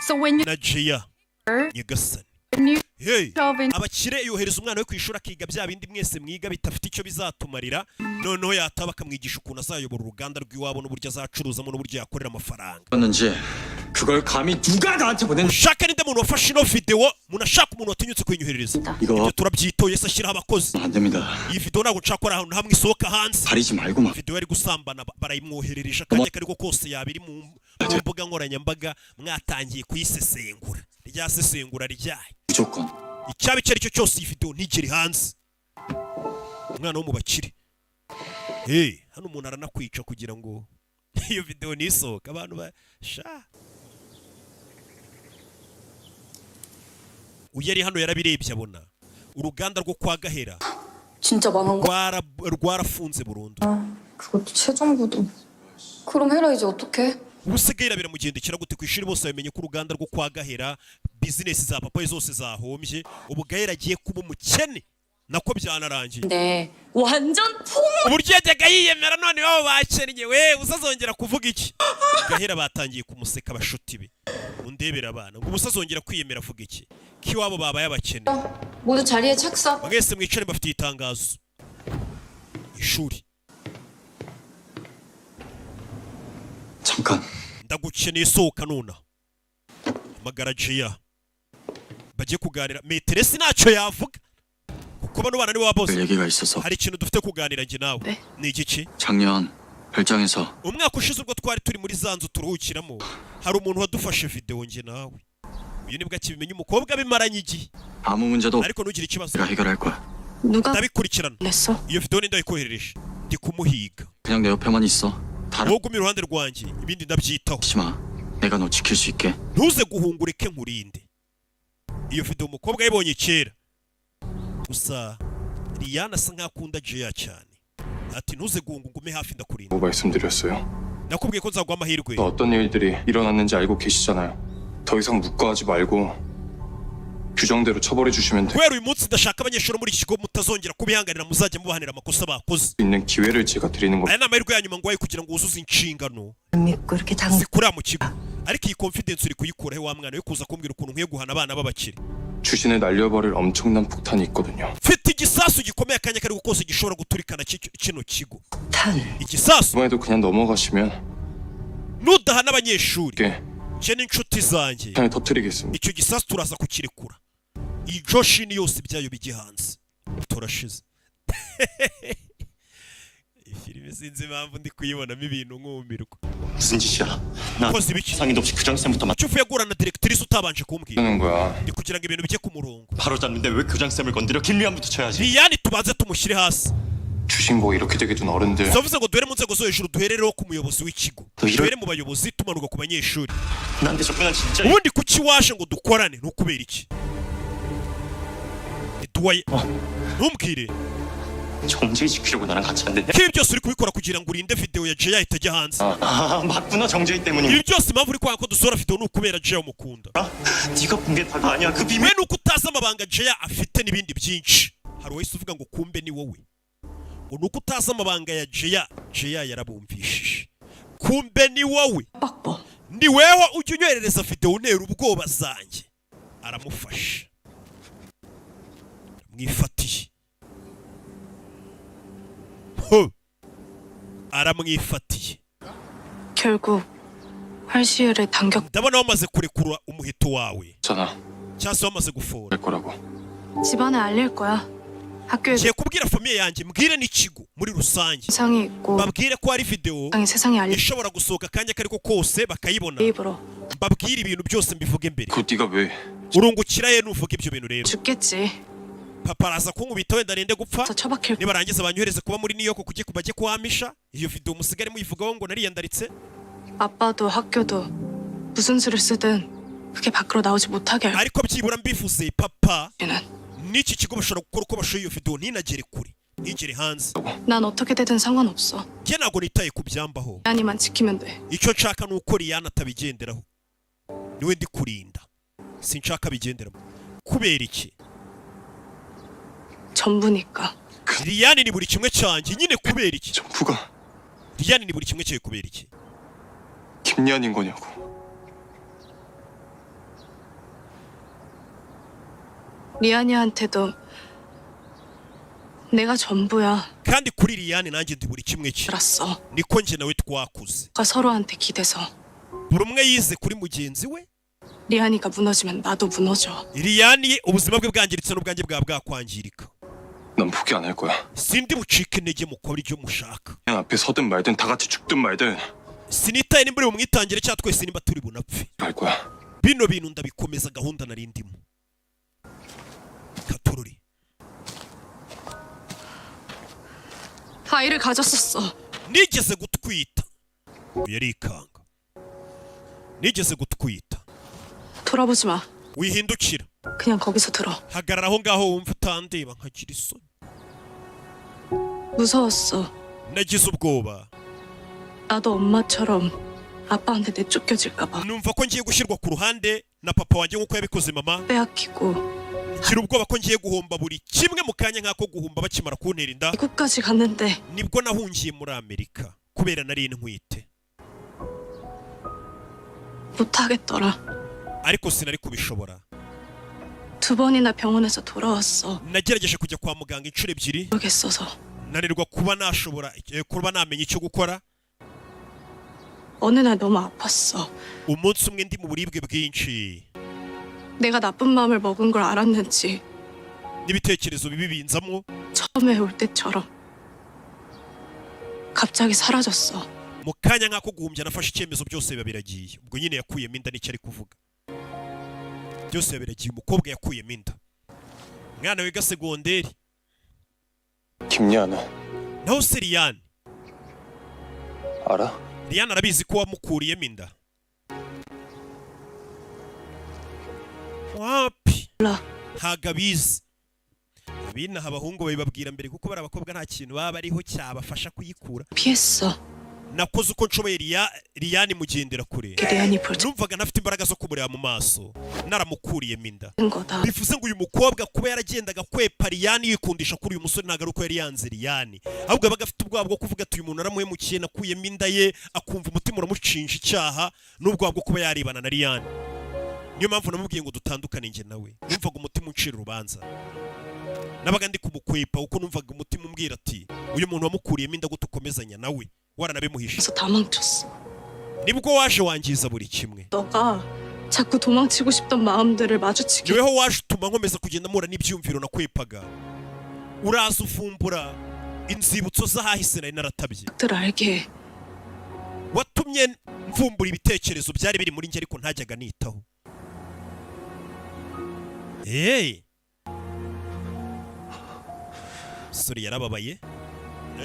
So when na Jeya you're Nyagasani. new Hey! of in Abakire yohereza umwana we ku ishuri akiga bya bindi mwese mwiga bitafite icyo bizatumarira, noneho yataba akamwigisha ukuntu azayobora uruganda rw'iwabo n'uburyo azacuruzamo n'uburyo yakorera amafaranga. 였는지 그걸 감히 누가 나한테 보낸 Ushaka ninde muntu wafashe ino video, umuntu ashaka umuntu watinyutse kuyinyoherereza. 이거 Ibyo turabyitoye se ashyiraho abakozi. 안 됩니다. Iyi video ntabwo nshaka ko ari ahantu hamwe isohoka hanze. 가리지 말고만. Video yari gusambana barayimwoherereje akanya kariko kose yabiri mu mbuga nkoranyambaga mwatangiye kuyisesengura. Ryasesengura ryaye. 무조건 Icyaba icyo ari cyo cyose iyi video ntigere hanze. Umwana wo mu bakire. Hey, hano umuntu aranakwica kugira ngo iyo video nisohoka abantu sha. Uyari hano yarabirebye abona. Uruganda rwo kwa Gahera 진짜 망한 거? rwarafunze burundu. 그것도 최종부도. 그럼 헤라 이제 어떡해? Ubusigaye biramugendekera gute ku ishuri bose bamenye ko uruganda rwo kwa Gahera business za papa zose zahombye, ubu Gahera agiye kuba umukene. Nako byanarangiye. 네. 완전 통! Uburyo yajyaga yiyemera none babo bakennye we usazongera kuvuga iki? Gahera batangiye kumuseka abashuti be. Undebera abana ngo usazongera kwiyemera avuga iki? Kiwabo babaye abakene. 모두 자리에 착석. Mwese mwicare bafite itangazo. Ishuri. 잠깐. Ndagukeneye sohoka nona. Magara Jeya. Bagiye kuganira meteresi ntacyo yavuga. kuba nubana ni waboze 얘기가 있어서. hari ikintu dufite kuganira njye nawe. 네. ni igiki? 작년 별장에서 umwaka ushize ubwo twari turi muri za nzu turuhukiramo hari umuntu wadufashe video njye nawe. uyu nibwo akibimenya umukobwa bimaranye igihe 아무 문제도 ariko ntugire ikibazo 내가 해결할 거야. 누가 ndabikurikirana. 냈어? iyo video ni ndayikoherereje ndi kumuhiga. 그냥 내 옆에만 있어. 다른 wowe guma iruhande rwanjye ibindi ndabyitaho. 마. 내가 너 지킬 수 있게. ntuze guhungurike nkurinde. iyo video umukobwa yibonye kera gusa Rihanna asa nk'akunda Jaya cyane. ati ntuze guhunga ngume hafi ndakurinda. 뭐 말씀드렸어요? nakubwiye ko nzaguha amahirwe. 어떤 일들이 일어났는지 알고 계시잖아요. 더 이상 묵과하지 말고 규정대로 처벌해 주시면 돼. kubera uyu munsi ndashaka abanyeshuri muri iki kigo mutazongera kubihanganira muzajya mubahanira amakosa bakoze. 있는 기회를 제가 드리는 거. aya ni amahirwe ya nyuma nguhaye kugira ngo wuzuze inshingano 믿고 이렇게 당 zikurira mu kigo. ariko iyi confidence uri kuyikuraho wa mwana we kuza kumbwira ukuntu nkwiye guhana abana b'abakire. 주신에 날려버릴 엄청난 폭탄이 있거든요. mfite igisasu gikomeye akanya kari kose gishobora guturikana kino kigo. 탄. igisasu 이번에도 그냥 넘어가시면 nudahana abanyeshuri 이게 nje n'inshuti zanjye 폭탄을 터뜨리겠습니다. icyo gisasu turaza kukirekura. iyi joshini yose ibyayo bijye hanze. turashize. iyi filime sinzi impamvu ndi kuyibonamo ibintu nkumirwa. 무슨 짓이야? 나 koze ibiki? 상의도 없이 교장쌤부터 icyo uvuye guhura na directrice utabanje kumbwira. 하는 거야. ni kugira ngo ibintu bijye ku murongo. 바로 잡는데 왜 교장쌤을 건드려? 김미안부터 쳐야지. Liyani tubanze tumushyire hasi. 주신 거 이렇게 되게 둔 어른들. bivuze ngo duhere mu nzego zo hejuru duherereho ku muyobozi w'ikigo. 이런- duhere mu bayobozi tumanuka ku banyeshuri. 나한테 접근한 진짜 ubundi kuki waje ngo dukorane ni ukubera iki? duwaye ntumbwire 정직이 지키려고 나랑 같이 안 됐냐? ko ibi byose uri kubikora kugira ngo urinde video ya Jaya itajya hanze. 아 맞구나 정직이 때문이. ibi byose impamvu uri kwanga ko dusohora video ni ukubera Jaya umukunda. 네가 본 게 다가 아니야. 그 비밀. we nuko utazi amabanga Jaya afite n'ibindi byinshi. hari uwahise uvuga ngo kumbe ni wowe. ngo nuko utazi amabanga ya Jaya yarabumvishije. kumbe ni wowe. 빡빡. ni wewe ujya unyoherereza video unera ubwoba zanjye. aramufasha mwifatiye aramwifatiye. 결국 활시위를 당겼. ndabona wamaze kurekura umuheto wawe 있잖아. cyangwa se wamaze gufora. 할 거라고. 집안에 알릴 거야. 학교에 ngiye kubwira famiye yanjye mbwire n'ikigo muri rusange 세상이 있고 babwire ko hari video 세상에 알릴 ishobora gusohoka akanya kariko kose bakayibona. 입으로 mbabwire ibintu byose mbivuge mbere. 그거 네가 왜? urungukira ye nuvuga ibyo bintu rero. 죽겠지. papa araza kunkubita wenda nende gupfa. 더 처박힐. nibarangiza banyohereze kuba muri New York bajye kuhamisha. iyo video musigare muyivugaho ngo nariyandaritse. 아빠도 학교도 무슨 수를 쓰든 그게 밖으로 나오지 못하게 할 ariko byibura mbivuze papa 때는 n'iki kigo bashobora gukora uko bashoboye iyo video ntinagere kure ntigere hanze. 난 어떻게 되든 상관없어. njye ntabwo nitaye ku byambaho. 아니만 지키면 돼. icyo nshaka ni uko Rihanna atabigenderaho. niwe ndi kurinda sinshaka bigenderamo. kubera iki? 전부니까. Rihanna ni buri kimwe cyanjye nyine. kubera iki? 전부가 Rihanna ni buri kimwe cyawe kubera iki? 김리안인 거냐고. 리안이한테도 내가 전부야. kandi kuri Rihanna nanjye ndi buri kimwe cye. 알았어. niko njye nawe twakuze. 서로한테 기대서 buri umwe yize kuri mugenzi we. 리안이가 무너지면 나도 무너져. Rihanna ubuzima bwe bwangiritse n'ubwanjye bwa bwakwangirika. 난 포기 안 할 거야. sindi bucike intege mukora ibyo mushaka. 그냥 앞에 서든 말든 다 같이 죽든 말든 sinitaye nimba uri bumwitangire cyangwa twese nimba turi bunapfe. 할 거야. bino bintu ndabikomeza gahunda nari ndimo. katururi 아이를 가졌었어. nigeze gutwita. yarikanga. nigeze gutwita. 돌아보지 마. wihindukira. 그냥 거기서 들어. hagarara aho ngaho wumva utandeba nkagira isoni. 무서웠어. nagize ubwoba. 나도 엄마처럼 아빠한테 내쫓겨질까봐. numva ko ngiye gushyirwa ku ruhande na papa wanjye nk'uko yabikoze mama. 빼앗기고 ngira ubwoba ko ngiye guhomba buri kimwe mu kanya nk'ako guhomba bakimara kuntera inda. 미국까지 갔는데 nibwo nahungiye muri Amerika kubera nari ntwite. 못하겠더라. ariko sinari kubishobora. 2번이나 병원에서 돌아왔어. nagerageje kujya kwa muganga inshuro ebyiri 모르겠어서. nanirwa kuba namenya icyo gukora. 어느 날 너무 아팠어. umunsi umwe ndi mu buribwe bwinshi. 내가 나쁜 마음을 먹은 걸 알았는지 n'ibitekerezo bibi binzamo. 처음에 올 때처럼 갑자기 사라졌어. mu kanya nk'ako guhumbya nafashe icyemezo byose biba biragiye. Ubwo nyine yakuyemo inda n'icyo ari kuvuga. Byose biba biragiye, umukobwa yakuyemo inda. Mwana wiga segonderi. 김리아는 Naho se Liyane. 알아? Liyane arabizi ko wamukuriyemo inda. Wapi? Ntago abizi. Abinaha abahungu babibabwira mbere kuko bari abakobwa nta kintu baba bariho cyabafasha kuyikura. 피했어. Nakoze uko nshoboye Liyane mugendera kure. 리안이 볼 Numvaga ntafite imbaraga zo kumureba mu maso. Naramukuriyemo inda. 거다. Bivuze ngo uyu mukobwa kuba yaragendaga kwepa Liyane yikundisha kuri uyu musore ntago ari uko yari yanze Liyane. Ahubwo yabaga afite ubwoba bwo kuvuga ati uyu muntu aramuhemukiye nakuyemo inda ye, akumva umutima uramucinja icyaha n'ubwoba bwo kuba yaribana na Liyane. Niyo mpamvu namubwiye ngo dutandukane njye nawe. Numvaga umutima uncira urubanza. Nabaga ndi kumukwepa uko numvaga umutima umbwira ati uyu muntu wamukuriyemo inda gute ukomezanya nawe waranabimuhishe. 그래서 다 망쳤어. Nibwo waje wangiza buri kimwe. 너가 자꾸 도망치고 싶던 마음들을 마주치게. Niweho waje utuma nkomeza kugenda mpura n'ibyumviro nakwepaga. Uraza ufumbura inzibutso z'ahahise nari naratabye. 들 알게. Watumye mvumbura ibitekerezo byari biri muri njye ariko ntajyaga nitaho. Sori yarababaye.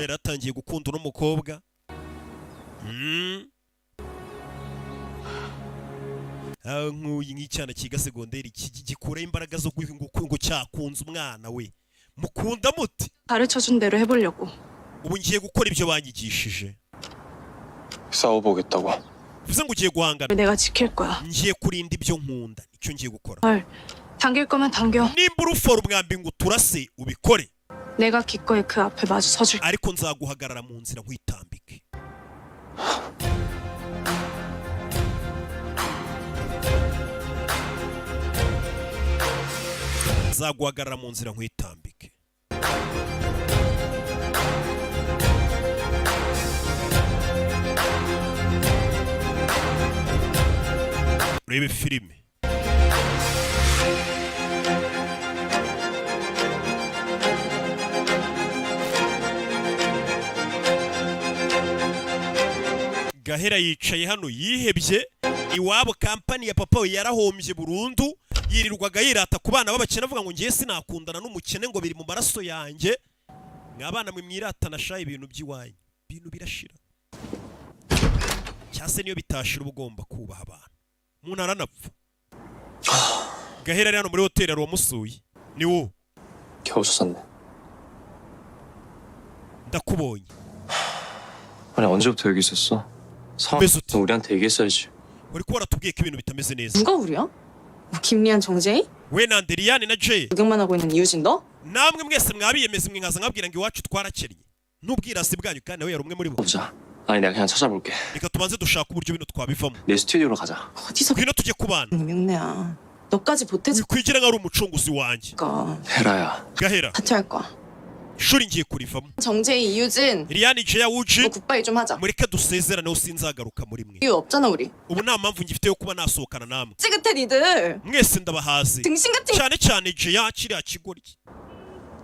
Yaratangiye gukunda uno mukobwa. Nkuyi nk'icyana kiga segonderi gikura imbaraga zo ngo cyakunze umwana we. Mukunda muti? 가르쳐준 대로 해보려고. Ubu ngiye gukora ibyo banyigishije. 싸워보겠다고. Bivuze ngo ugiye guhangana. 내가 지킬 거야. Ngiye kurinda ibyo nkunda. Icyo ngiye gukora. 헐, 당길 거면 당겨. Nimba urufora umwambi ngo uturase ubikore. 내가 기꺼이 그 앞에 마주 서줄게. Ariko nzaguhagarara mu nzira nkwitambike. Nzaguhagarara mu nzira nkwitambike. Urebe filime. Gahera yicaye hano yihebye, iwabo kampani ya papa we yarahombye burundu, yirirwaga yirata ku bana b'abakene avuga ngo ngiye sinakundana n'umukene ngo biri mu maraso yanjye. Mwabana mwe mwiratana sha ibintu by'iwanyu. Ibintu birashira. Cyase niyo bitashira ubugomba kubaha abantu. Umuntu aranapfa. Gahera ari hano muri hoteli wamusuye. Ni wo. 겨우 찾았네. ndakubonye. 아니 언제부터 여기 있었어? 메소트. 우리한테 얘기했어야지. uri ko waratubwiye ko ibintu bitameze neza. 누가 우리야? 김리안 정재희? We na Liyane na Jay. 구경만 하고 있는 이유진 너? namwe mwese mwabiyemeza mwe nkaza nkabwira ngo iwacu twarakennye. N'ubwirasi bwanyu kandi nawe yari umwe muri bo. 보자. 아니 내가 그냥 찾아볼게. Reka tubanze dushaka uburyo bino twabivamo. 내 스튜디오로 가자. 어디서 ngwino tujye kubana. 명내야. 너까지 보태줄까? wikwigira nka ari umucunguzi wanjye. 헤라야. Gahera. 같이 할 거야. ishuri ngiye kurivamo. 정재희, 이유진. Liyane Jay Uji. 너 굿바이 좀 하자. mureke dusezeraneho sinzagaruka muri mwe. 이유 없잖아 우리. ubu nta mpamvu ngifite yo kuba nasohokana namwe. 찌긋해 니들. mwese ndabahaze. 등신 같은. cyane cyane Jay kiriya kigori.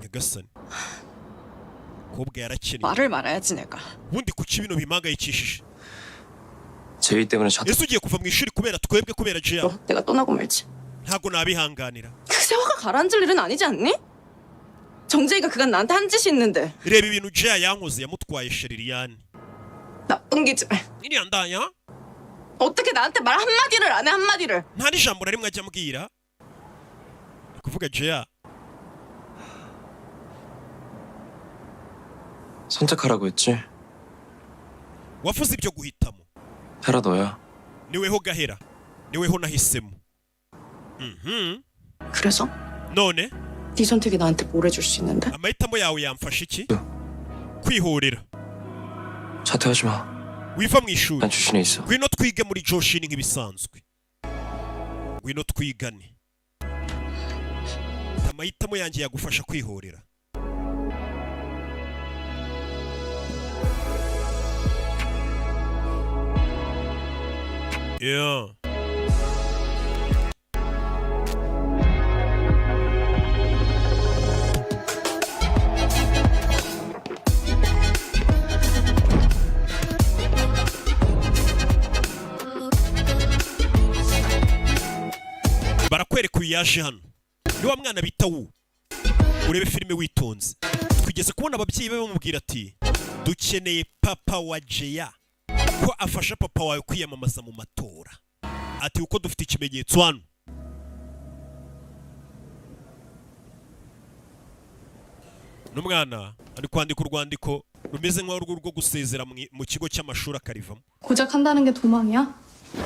Nyagasani. kobwa yarakennye. 말을 말아야지 내가. ubundi kuki bino bimangayikishije. 제이 때문에 자. ese ugiye kuva mu ishuri kubera twebwe kubera Jay? 너 내가 떠나고 말지. ntabwo nabihanganira. 그 세화가 가라앉을 일은 아니지 않니? 정재희가 그간 나한테 한 짓이 있는데. reba ibintu Jay yankoze yamutwaye Liyane. 나쁜 기집애. iriya ndaya 어떻게 나한테 말 한마디를 안 해 한마디를. nta n'ijambo na rimwe ajya ambwira. Ni kuvuga Jay 선택하라고 했지. wavuze ibyo guhitamo. 헤라 너야. niweho Gahera, niweho nahisemo. 그래서? none 네 선택이 나한테 뭘 해줄 수 있는데? amahitamo yawe yamfasha iki? kwihorera. 사퇴하지 마. wiva mu ishuri. 난 주신에 있어. ngwino twige muri Joshini nk'ibisanzwe. ngwino twigane. amahitamo yanjye yagufasha kwihorera. Yeah. yaje hano ni wa mwana bita Wu. Urebe filime witonze. Twigeze kubona ababyeyi be bamubwira ati dukeneye papa wa Jeya ko afasha papa wawe kwiyamamaza mu matora. Ati uko dufite ikimenyetso hano. N'umwana ari kwandika urwandiko rumeze nk'urwo rwo gusezera mu kigo cy'amashuri akarivamo. 고작한다는 게 도망이야?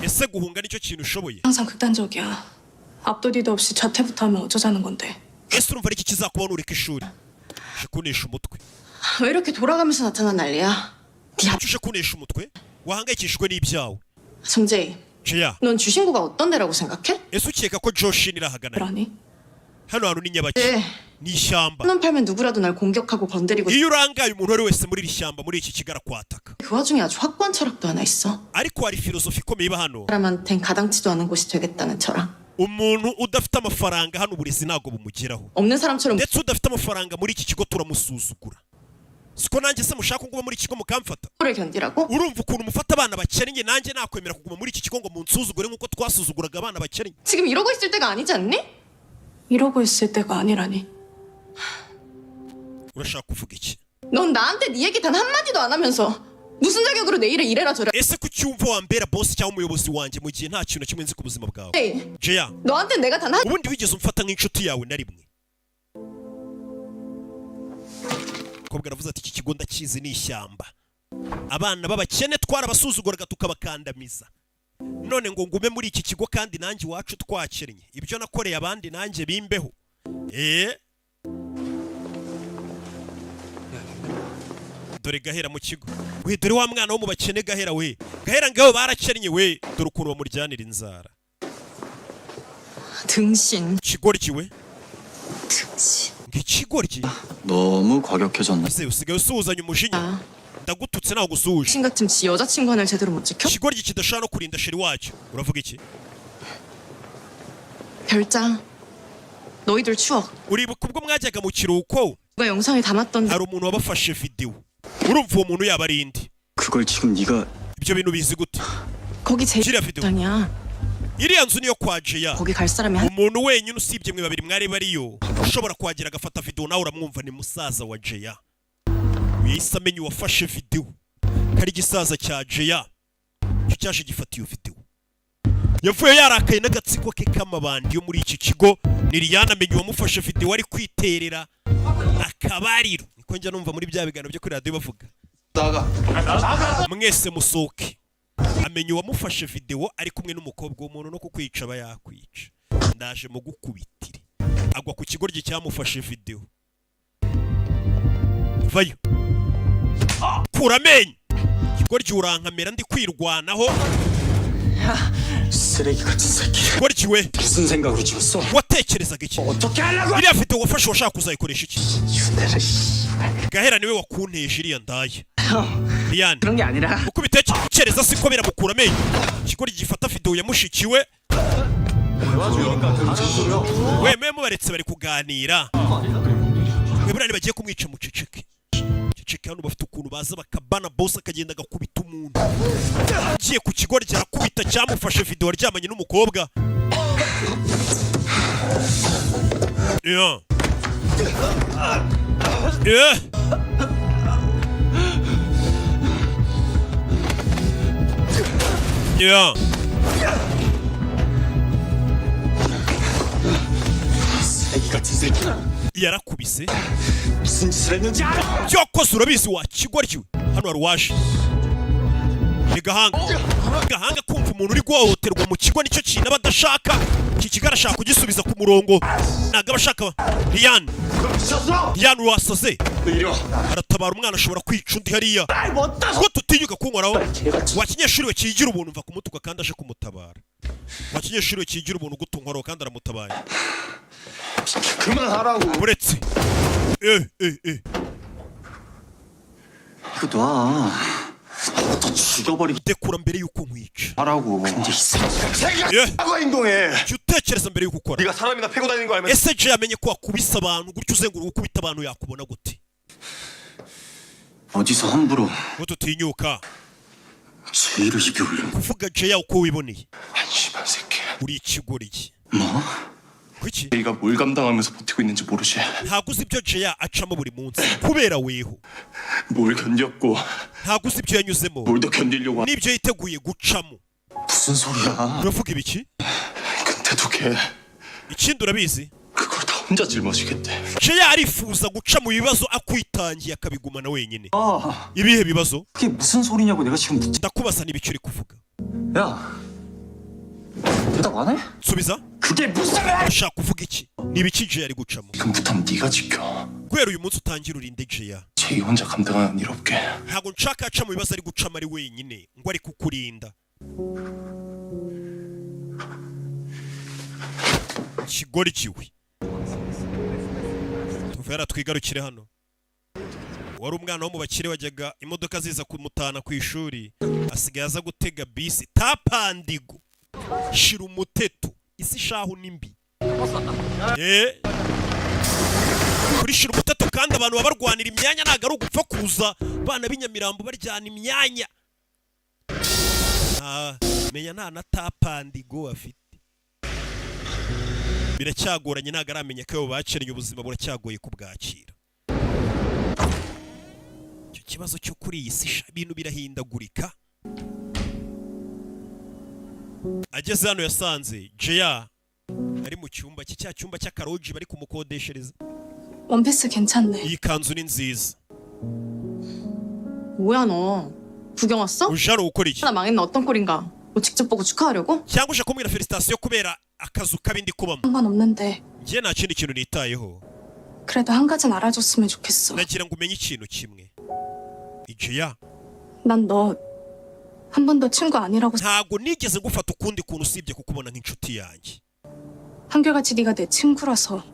Ese guhunga nicyo kintu ushoboye? 항상 극단적이야. 앞도 뒤도 없이 자퇴부터 하면 어쩌자는 건데. Ese urumva ariki kizakubaho ureka ishuri? uje kunesha umutwe. 왜 이렇게 돌아가면서 나타난 난리야? uje kunesha umutwe? wahangayikishijwe n'ibyawe. 정재희, Jeya, 넌 주신구가 어떤 데라고 생각해? ese ukeka ko Joshin irahagana? 그러니? hano hantu ni nyabaki, 네. ni ishyamba. 놈 팔면 누구라도 날 공격하고 건드리고 iyo urangaye umuntu wari wese muri iri shyamba muri iki kigo arakwataka. 그 와중에 아주 확고한 철학도 하나 있어. ariko hari filozofi ikomeye iba hano. 사람한텐 가당치도 않은 곳이 되겠다는 철학. umuntu udafite amafaranga hano uburezi ntabwo bumugeraho. 없는 사람처럼 ndetse udafite amafaranga muri iki kigo turamusuzugura. siko nanjye se mushaka kuba muri iki kigo mukamfata? 를 견디라고? urumva ukuntu mufata abana bakennye nanjye nakwemera kuguma muri iki kigo ngo munsuzugure nk'uko twasuzuguraga abana bakennye? 지금 이러고 있을 때가 아니지 않니? 이러고 있을 때가 아니라니. urashaka kuvuga iki? 넌 나한테 네 얘기 단 한마디도 안 하면서 무슨 자격으로 내 일에 이래라 저래라. ese ko cyumva wambera boss cyangwa umuyobozi wanjye mu gihe nta kintu na kimwe nzi ku buzima bwawe? 에이, Jeya, 너한테 내가 단 한... ubundi wigeze umfata nk'inshuti yawe na rimwe? kobwa aravuze ati iki kigo ndakizi ni ishyamba, abana b'abakene twarabasuzuguraga tukabakandamiza, none ngo ngume muri iki kigo kandi nanjye iwacu twakennye, ibyo nakoreye abandi nanjye bimbeho. dore Gahera mu kigo, we dore wa mwana wo mu bakene Gahera, we Gahera ngaho barakennye, we dore ukuntu bamuryanira inzara. 등신. kigoryi we, 등신. ngikigoryi 너무 과격해졌나? ese usigaye usuhuzanya umujinya, 아, ndagututse nawe gusuhuje. 신 같은 지 여자친구 하나를 제대로 못 지켜? kigoryi kidashobora no kurinda sheri wacyo, uravuga iki? 별장. 너희들 추억. uribuka ubwo mwajyaga mu kiruhuko 누가 영상에 담았던 hari umuntu wabafashe video, urumva uwo muntu yaba ari indi? 그걸 지금 네가 ibyo bintu bizi gute? 거기 제 kiriya video, 장이야. iriya nzu niyo kwa Jeya. 거기 갈 사람이 한... umuntu wenyine usibye mwe babiri mwari bariyo ushobora kuhagera agafata video nawe uramwumva ni musaza wa Jeya. wihise amenya uwafashe video kari gisaza cya Jeya, cyo cyaje gifata iyo video. yavuye yarakaye n'agatsiko ke k'amabandi yo muri iki kigo. Niriyana amenya uwamufashe video ari kwiterera akabariro, niko njya numva muri bya biganiro byo kuri radio bavuga mwese musoke. amenya uwamufashe video ari kumwe n'umukobwa w'umuntu no kukwica aba yakwica. ndaje mu gukubitire, agwa ku kigoryi cyamufashe video. vayo kura amenyo, kigoryi urankamera ndi kwirwanaho. 쓰레기 같은 새끼. kigoryi we, 무슨 생각으로 찍었어? watekerezaga iki? 어떻게 하려고? iriya video wafashe washaka kuzayikoresha iki? 윤대를 씨. Gahera niwe wakunteje iriya ndaye. Liyane, 그런 게 아니라. uko bitekereza siko biramukura amenyo. kigoryi gifata video ya mushikiwe. wemeye mubaretse bari kuganira. webura bagiye kumwica muceceke. ceceke hano bafite ukuntu baza bakabana boss akagenda agakubita umuntu. agiye ku kigoryi arakubita cyamufashe video waryamanye n'umukobwa. Yeah. Yeah. Yeah. 쓰레기 같은 새끼나. yarakubise. 무슨 짓을 했는지 알아? cyokoze urabizi wa kigoryi we, hano hari uwaje. ni gahanga kumva umuntu uri guhohoterwa mu kigo nicyo kintu aba adashaka. iki kigo arashaka kugisubiza ku murongo, ntabwo aba ashaka. Liyane, Liyane wasaze, 이리 와. aratabara umwana ashobora kwica undi hariya. ko tutinyuka kunkoraho. wa kinyeshuri we kigira ubuntu mva kumutuka kandi aje kumutabara. wa kinyeshuri we kigira ubuntu gutunkoraho kandi aramutabaye. 그만하라고. uretse 이거 놔. 더 죽여버리기 dekura mbere yuko nkwica. 하라고. 근데 이 새끼가 하고 행동해. jya utekereza mbere yuko ukora. 네가 사람이나 패고 다니는 거 알면. ese je yamenye ko wakubise abantu gutyo uzenguruka ukubita abantu yakubona gute? 어디서 함부로 ngo tutinyuka 죄를 입혀올려. kuvuga Jeya uko wiboneye. 한심한 새끼. uri ikigoryi. 뭐? kuki 네가 뭘 감당하면서 버티고 있는지 모르지. ntabwo uzi ibyo jeya acamo buri munsi kubera weho 뭘 견뎠고 ntabwo uzi ibyo yanyuzemo 뭘 더 견디려고. n'ibyo yiteguye gucamo 무슨 소리야. uravuga ibiki 근데도 걔 ikindi urabizi 그걸 다 혼자 짊어지겠대. jeya arifuza guca mu bibazo akwitangiye akabigumana wenyine 아, ibihe bibazo 그게 무슨 소리냐고 내가 지금 묻지. ndakubaza n'ibiki uri kuvuga 야, 대답 안 해? subiza 그게 무슨 말? ushaka kuvuga iki ni ibiki jeya ari gucamo 지금부터는 네가 지켜. guhera uyu munsi utangire urinde jeya 제이 혼자 감당하는 일 없게. ntabwo nshaka aca mu bibazo ari gucamo ari wenyine ngo ari kukurinda kigoryiwe tuvera twigarukire hano wari umwana wo mu bakire wajyaga imodoka ziza kumutana ku ishuri asigaye aza gutega bisi tapandigo shira umuteto isi shahu nimbi kuri shira umuteto kandi abantu baba barwanira imyanya ntabwo ari ugupfa kuza bana b'inyamirambo baryana imyanya menya nta na tapandigo afite biracyagoranye ntabwo aramenya ko abo bacereye ubuzima buracyagoye kubwakira icyo kibazo cyo kuri iyi si ibintu birahindagurika ageze hano yasanze jeya ari mu cyumba cye cya cyumba cy'akaroji bari kumukodeshereza 원피스 괜찮네. iyi kanzu ni nziza 뭐야 너? 구경 왔어? uje hano gukora iki 하나 망했나 어떤 꼴인가? 뭐 직접 보고 축하하려고? cyangwa uje kumbwira felicitasiyo kubera akazu kabi ndi kubamo 상관없는데 njye nta kindi kintu nitayeho 그래도 한 가지는 알아줬으면 좋겠어. nagira ngo umenye ikintu kimwe jeya 난 너 한 번도 친구 아니라고. ntabwo nigeze ngufata ukundi kuntu usibye kukubona nk'inshuti yanjye 한결같이 네가 내 친구라서.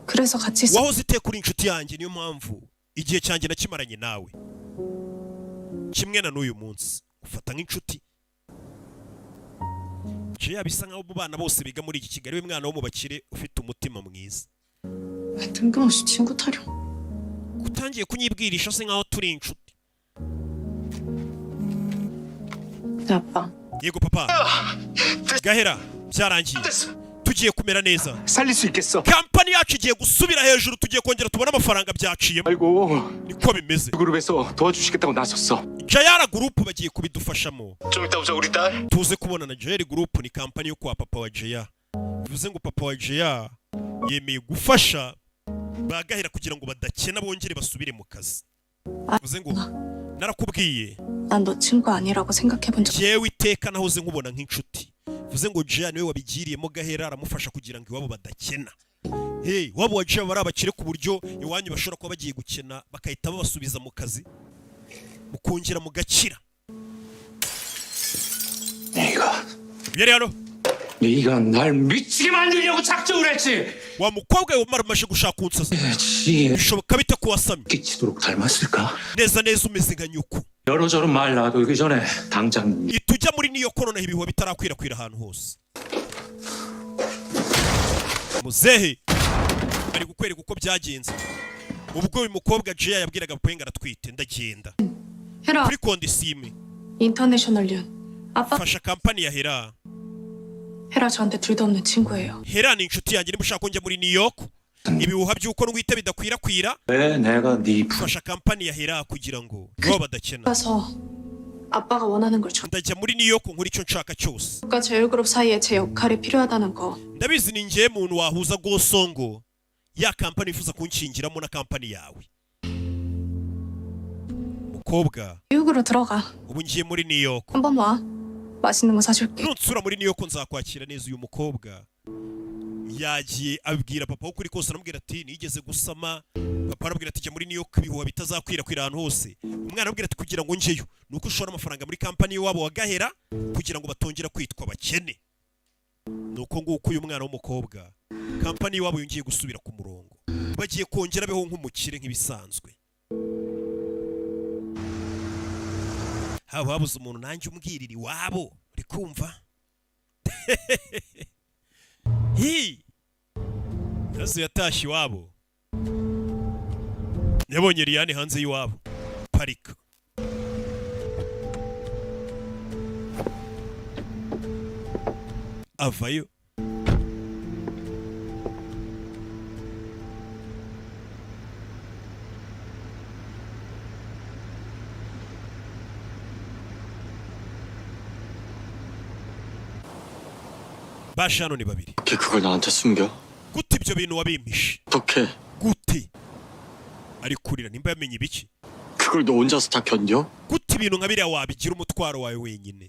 그래서 같이 있어. wahoze iteka uri inshuti yanjye niyo mpamvu igihe cyanjye nakimaranye nawe kimwe na n'uyu munsi ufata nk'inshuti jeya bisa nkaho mu bana bose biga muri iki Kigali we mwana wo mu bakire ufite umutima mwiza 뜬금없이 친구 타령. utangiye kunyibwirisha se nkaho turi inshuti 네 아빠. yego papa gahera byarangiye tugiye kumera neza 살릴 수 있겠어. kampani yacu igiye gusubira hejuru tugiye kongera tubona amafaranga byaciyemo 아이고 niko bimeze 그룹에서 도와주시겠다고 나섰어. jayara gurupu bagiye kubidufashamo 좀 이따 오자 우리 딸. tuze kubonana jayari gurupu ni kampani yo kwa papa wa jeya bivuze ngo papa wa jeya yemeye gufasha bagahera kugira ngo badakena bongere basubire mu kazi bivuze ngo narakubwiye 난 너 친구 아니라고 생각해본 적. jewe iteka nahoze nkubona nk'inshuti bivuze ngo jeya niwe wabigiriyemo gahera aramufasha kugira ngo iwabo badakena hey wabo wa jeya bari abakire ku buryo iwanyu bashobora kuba bagiye gukena bakahita babasubiza mu kazi mukongera mugakira 네가 yari hano 네가 날 미치게 만들려고 작정을 했지. wa mukobwa we maramaje gushaka unsasa 지혜 bishoboka bite ko wasamye 끼치도록 닮았을까? neza neza umeze nka nyuku 여러저런 말 놔두기 전에 당장 itujya muri niyo korona ibihuha bitarakwirakwira ahantu hose muzehe bari kukwereka uko byagenze ubwo uyu mukobwa jeya yabwiraga papa ngo aratwite ndagenda 헤라 kuri kondisime 인터내셔널 아빠 fasha kampani ya hera 헤라 저한테 둘도 없는 친구예요. hera ni inshuti yanjye niba ushaka ko njya muri new york ibihuha by'uko nwite bidakwirakwira 왜 내가 네 fasha kampani ya hera kugira ngo iwabo badakena 가서 아빠가 원하는 걸 줘. ndajya muri new york nkora icyo nshaka cyose 국가 제일그룹 사이에 제 역할이 필요하다는 거. ndabizi ni njye muntu wahuza gosongo ya kampani ifuza kunshingiramo na kampani yawe mukobwa 뉴욕으로 들어가. ubu ngiye muri new york 한번 와. 맛있는 거 사줄게. nunsura muri new york nzakwakira neza uyu mukobwa yagiye abwira papa aho kuri kose aramubwira ati nigeze gusama papa arabwira ati jya muri new york ibihuha bitazakwirakwira ahantu hose umwana arabwira ati kugira ngo njyeyo nuko ushora amafaranga muri kampani y'iwabo wa gahera kugira ngo batongera kwitwa abakene nuko nguko uyu mwana w'umukobwa kampani y'iwabo yongeye gusubira ku murongo bagiye kongera beho nk'umukire nk'ibisanzwe haba habuze umuntu nanjye umbwirira iwabo uri kumva hi yazo yatashye iwabo yabonye Liliane hanze y'iwabo parika avayo basha hano ni babiri. 걔 그걸 나한테 숨겨? gute ibyo bintu wabimpishe? 어떻게? gute ari kurira nimba yamenye ibiki? 그걸 너 혼자서 다 견뎌? gute ibintu nka biriya wabigira umutwaro wawe wenyine?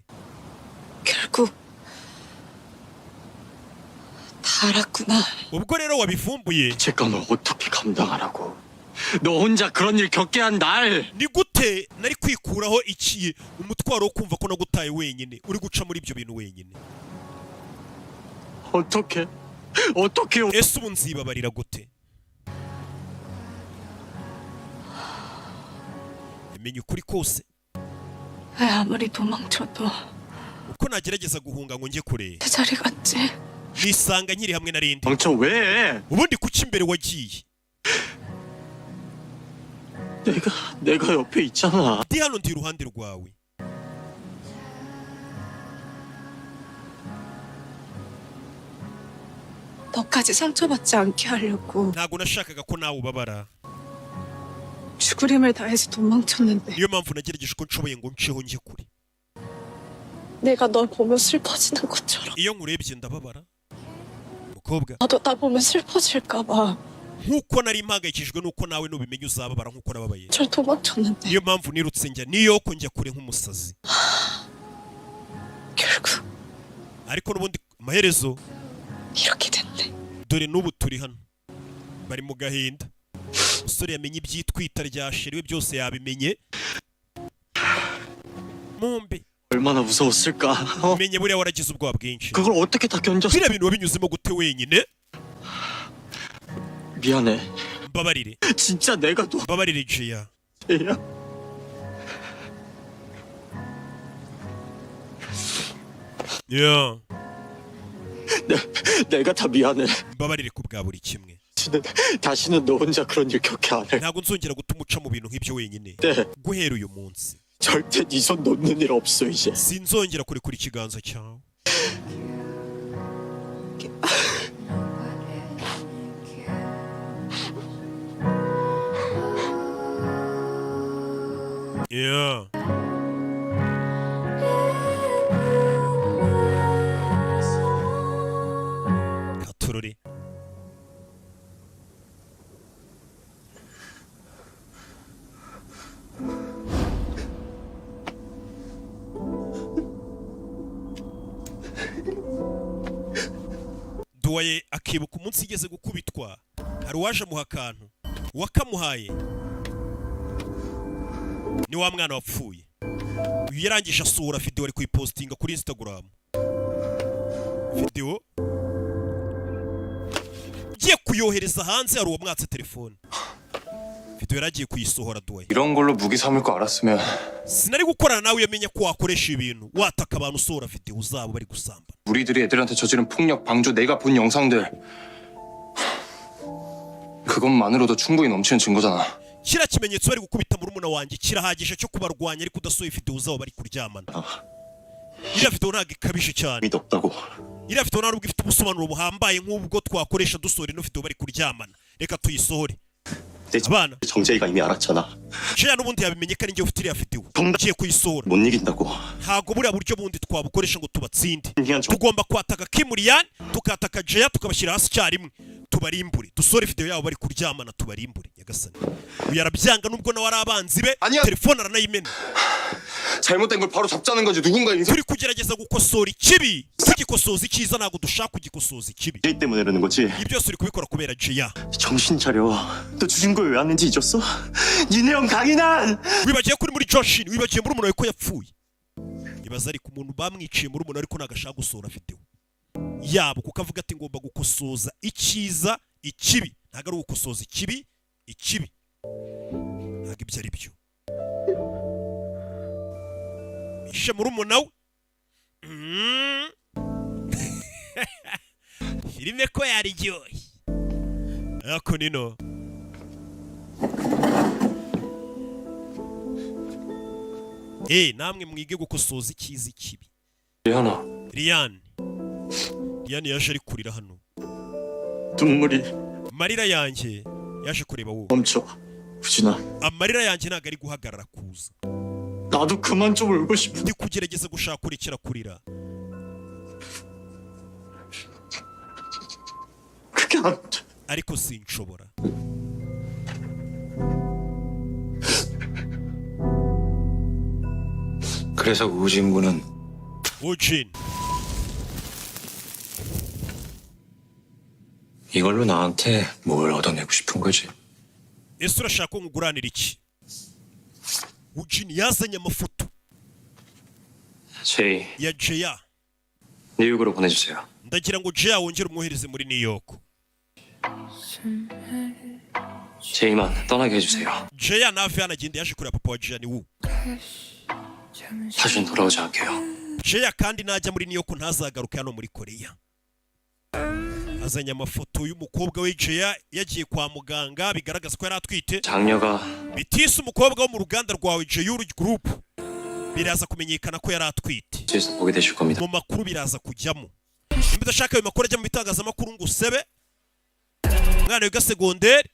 결국 다 알았구나. ubwo rero wabivumbuye. 제가 널 어떻게 감당하라고? 너 혼자 그런 일 겪게 한 날. ni gute nari kwikuraho iki umutwaro wo kumva ko nagutaye wenyine uri guca muri ibyo bintu wenyine? 어떻게 ese ubu nzibabarira gute? menye ukuri kose. 왜 아무리 도망쳐도 uko nagerageza guhunga ngo njye kure 내 자리 같지? nisanga nkiri hamwe na Rindi. 멍청 왜? ubundi kuki imbere wagiye? 내가 옆에 있잖아. ndi hano ndi iruhande rwawe. 너까지 상처받지 않게 하려고 ntabwo nashakaga ko nawe ubabara. 죽을 힘을 다해서 도망쳤는데 niyo mpamvu nagerageje uko nshoboye ngo nceho njye kure. 내가 널 보면 슬퍼지는 것처럼 iyo nkurebye ndababara mukobwa, 너도 나 보면 슬퍼질까 봐 nkuko nari mpangayikishijwe nuko nawe nubimenya uzababara nkuko nababaye. 절 도망쳤는데 niyo mpamvu nirutse njya niyoko njya kure nk'umusazi. 결국 ariko n'ubundi amaherezo 이렇게 됐네. dore n'ubu turi hano bari mu gahinda. umusore yamenye ibyitwita rya sheri we byose yabimenye. mumbe 얼마나 무서웠을까? menye buriya waragize ubwoba bwinshi. 그걸 어떻게 다 견뎠어? biriya bintu wabinyuzemo gute wenyine? 미안해. mbabarire. 진짜 내가 너. mbabarire Jia. 야. 야. 내가 다 미안해. mbabarire ku bwa buri kimwe. 다시는 너 혼자 그런 일 겪게 안 해. ntabwo nzongera gutuma uca mu bintu nk'ibyo wenyine. 네. guhera uyu munsi 절대 네 손 놓는 일 없어 이제. sinzongera kurekura ikiganza cyawe. 야. 가투르리. duwaye akibuka umunsi igeze gukubitwa, hari uwaje amuha akantu, uwakamuhaye ni wa mwana wapfuye. uyu yarangije asura video ari kuyipostinga kuri Instagram. video giye kuyohereza hanze, hari uwo mwatse telefone. video yaragiye kuyisohora duwaye. 이런 걸로 무기 삼을 거 알았으면 sinari gukorana nawe yamenye ko wakoresha ibintu wataka abantu usohora video uzabo bari gusamba. 우리들이 애들한테 저지른 폭력, 방조, 내가 본 영상들 그것만으로도 충분히 넘치는 증거잖아. kiriya kimenyetso bari gukubita murumuna wanjye kirahagije cyo kubarwanya ariko udasohoye video uzabo bari kuryamana. iriya video ntabwo ikabije cyane. 없다고. iriya video ntabwo ifite ubusobanuro buhambaye nk'ubwo twakoresha dusohora ino video bari kuryamana. reka tuyisohore. abana 정재이가 이미 알았잖아. Jia n'ubundi yabimenye ko ari njye ufite iriya video. ngiye kuyisohora. 못 이긴다고. ntabwo buriya buryo bundi twabukoresha ngo tubatsinde. tugomba kwataka Kimurian tukataka Jia tukabashyira hasi icyarimwe tubarimbure. dusore video yabo bari kuryamana tubarimbure. nyagasani uyu arabyanga nubwo nawe ari abanzi be. 아니야. telefone aranayimena. 잘못된 걸 바로 잡자는 거지. 누군가 인생 turi kugerageza gukosora ikibi, tugikosoza icyiza. ntabwo dushaka kugikosoza ikibi. 이 때문에 그러는 거지. ibi byose uri kubikora kubera Jia. 정신 차려. 너 주신 거 왜 왔는지 잊었어? 니네 형 강인한. wibagiye kuri muri Joshin, wibagiye muri umuntu wawe ko yapfuye. ibaza ariko umuntu bamwiciye muri umuntu ariko nagashaka gusohora video yabo kuko avuga ati ngomba gukosoza icyiza ikibi, ntabwo ari ugukosoza ikibi ikibi. ntabwo ibyo ari byo. ishe muri umuntu we. filime ko yaryoshye ariko nino namwe mwige gukosoza icyiza ikibi. 리안아, Lian yaje ari kurira hano. 눈물이 amarira yanjye yaje kureba wowe. 멈춰. 부진아. amarira yanjye ntabwo ari guhagarara kuza. 나도 그만 좀 울고 싶어. ndi kugerageza gushaka urekera kurira. 어떻게 안 돼? ariko sinshobora. 그래서 우진군은 우진, 이걸로 나한테 뭘 얻어내고 싶은 거지? ese urashaka ko nguguranira iki? 우진 yazanye amafoto 제이, ya Jeya. 뉴욕으로 보내주세요. ndagira ngo Jeya wongere umwohereze muri New York. 제이만 떠나게 해주세요. Jeya nave hano agende yaje kureba papa wa Jeya ni wu. 다시는 돌아오지 않게요. Jeya kandi najya muri New York ntazagaruke hano muri Korea. azanye amafoto y'umukobwa we Jeya yagiye kwa muganga bigaragaza ko yari atwite. 장녀가 bitise umukobwa wo mu ruganda rwawe Jeyuru Group biraza kumenyekana ko yari atwite. 뒤에서 보게 되실 겁니다. mu makuru biraza kujyamo. Nimba udashaka ayo makuru ajya mu bitangazamakuru ngo usebe umwana wiga segonderi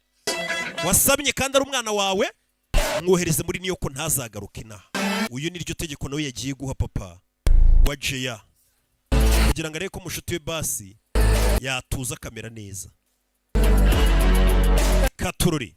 wasabye kandi ari umwana wawe mwohereze muri New York ntazagaruke inaha. Uyu niryo tegeko nawe yagiye guha papa wa Jeya kugira ngo arebe ko mushuti we basi yatuza kamera neza. Katururi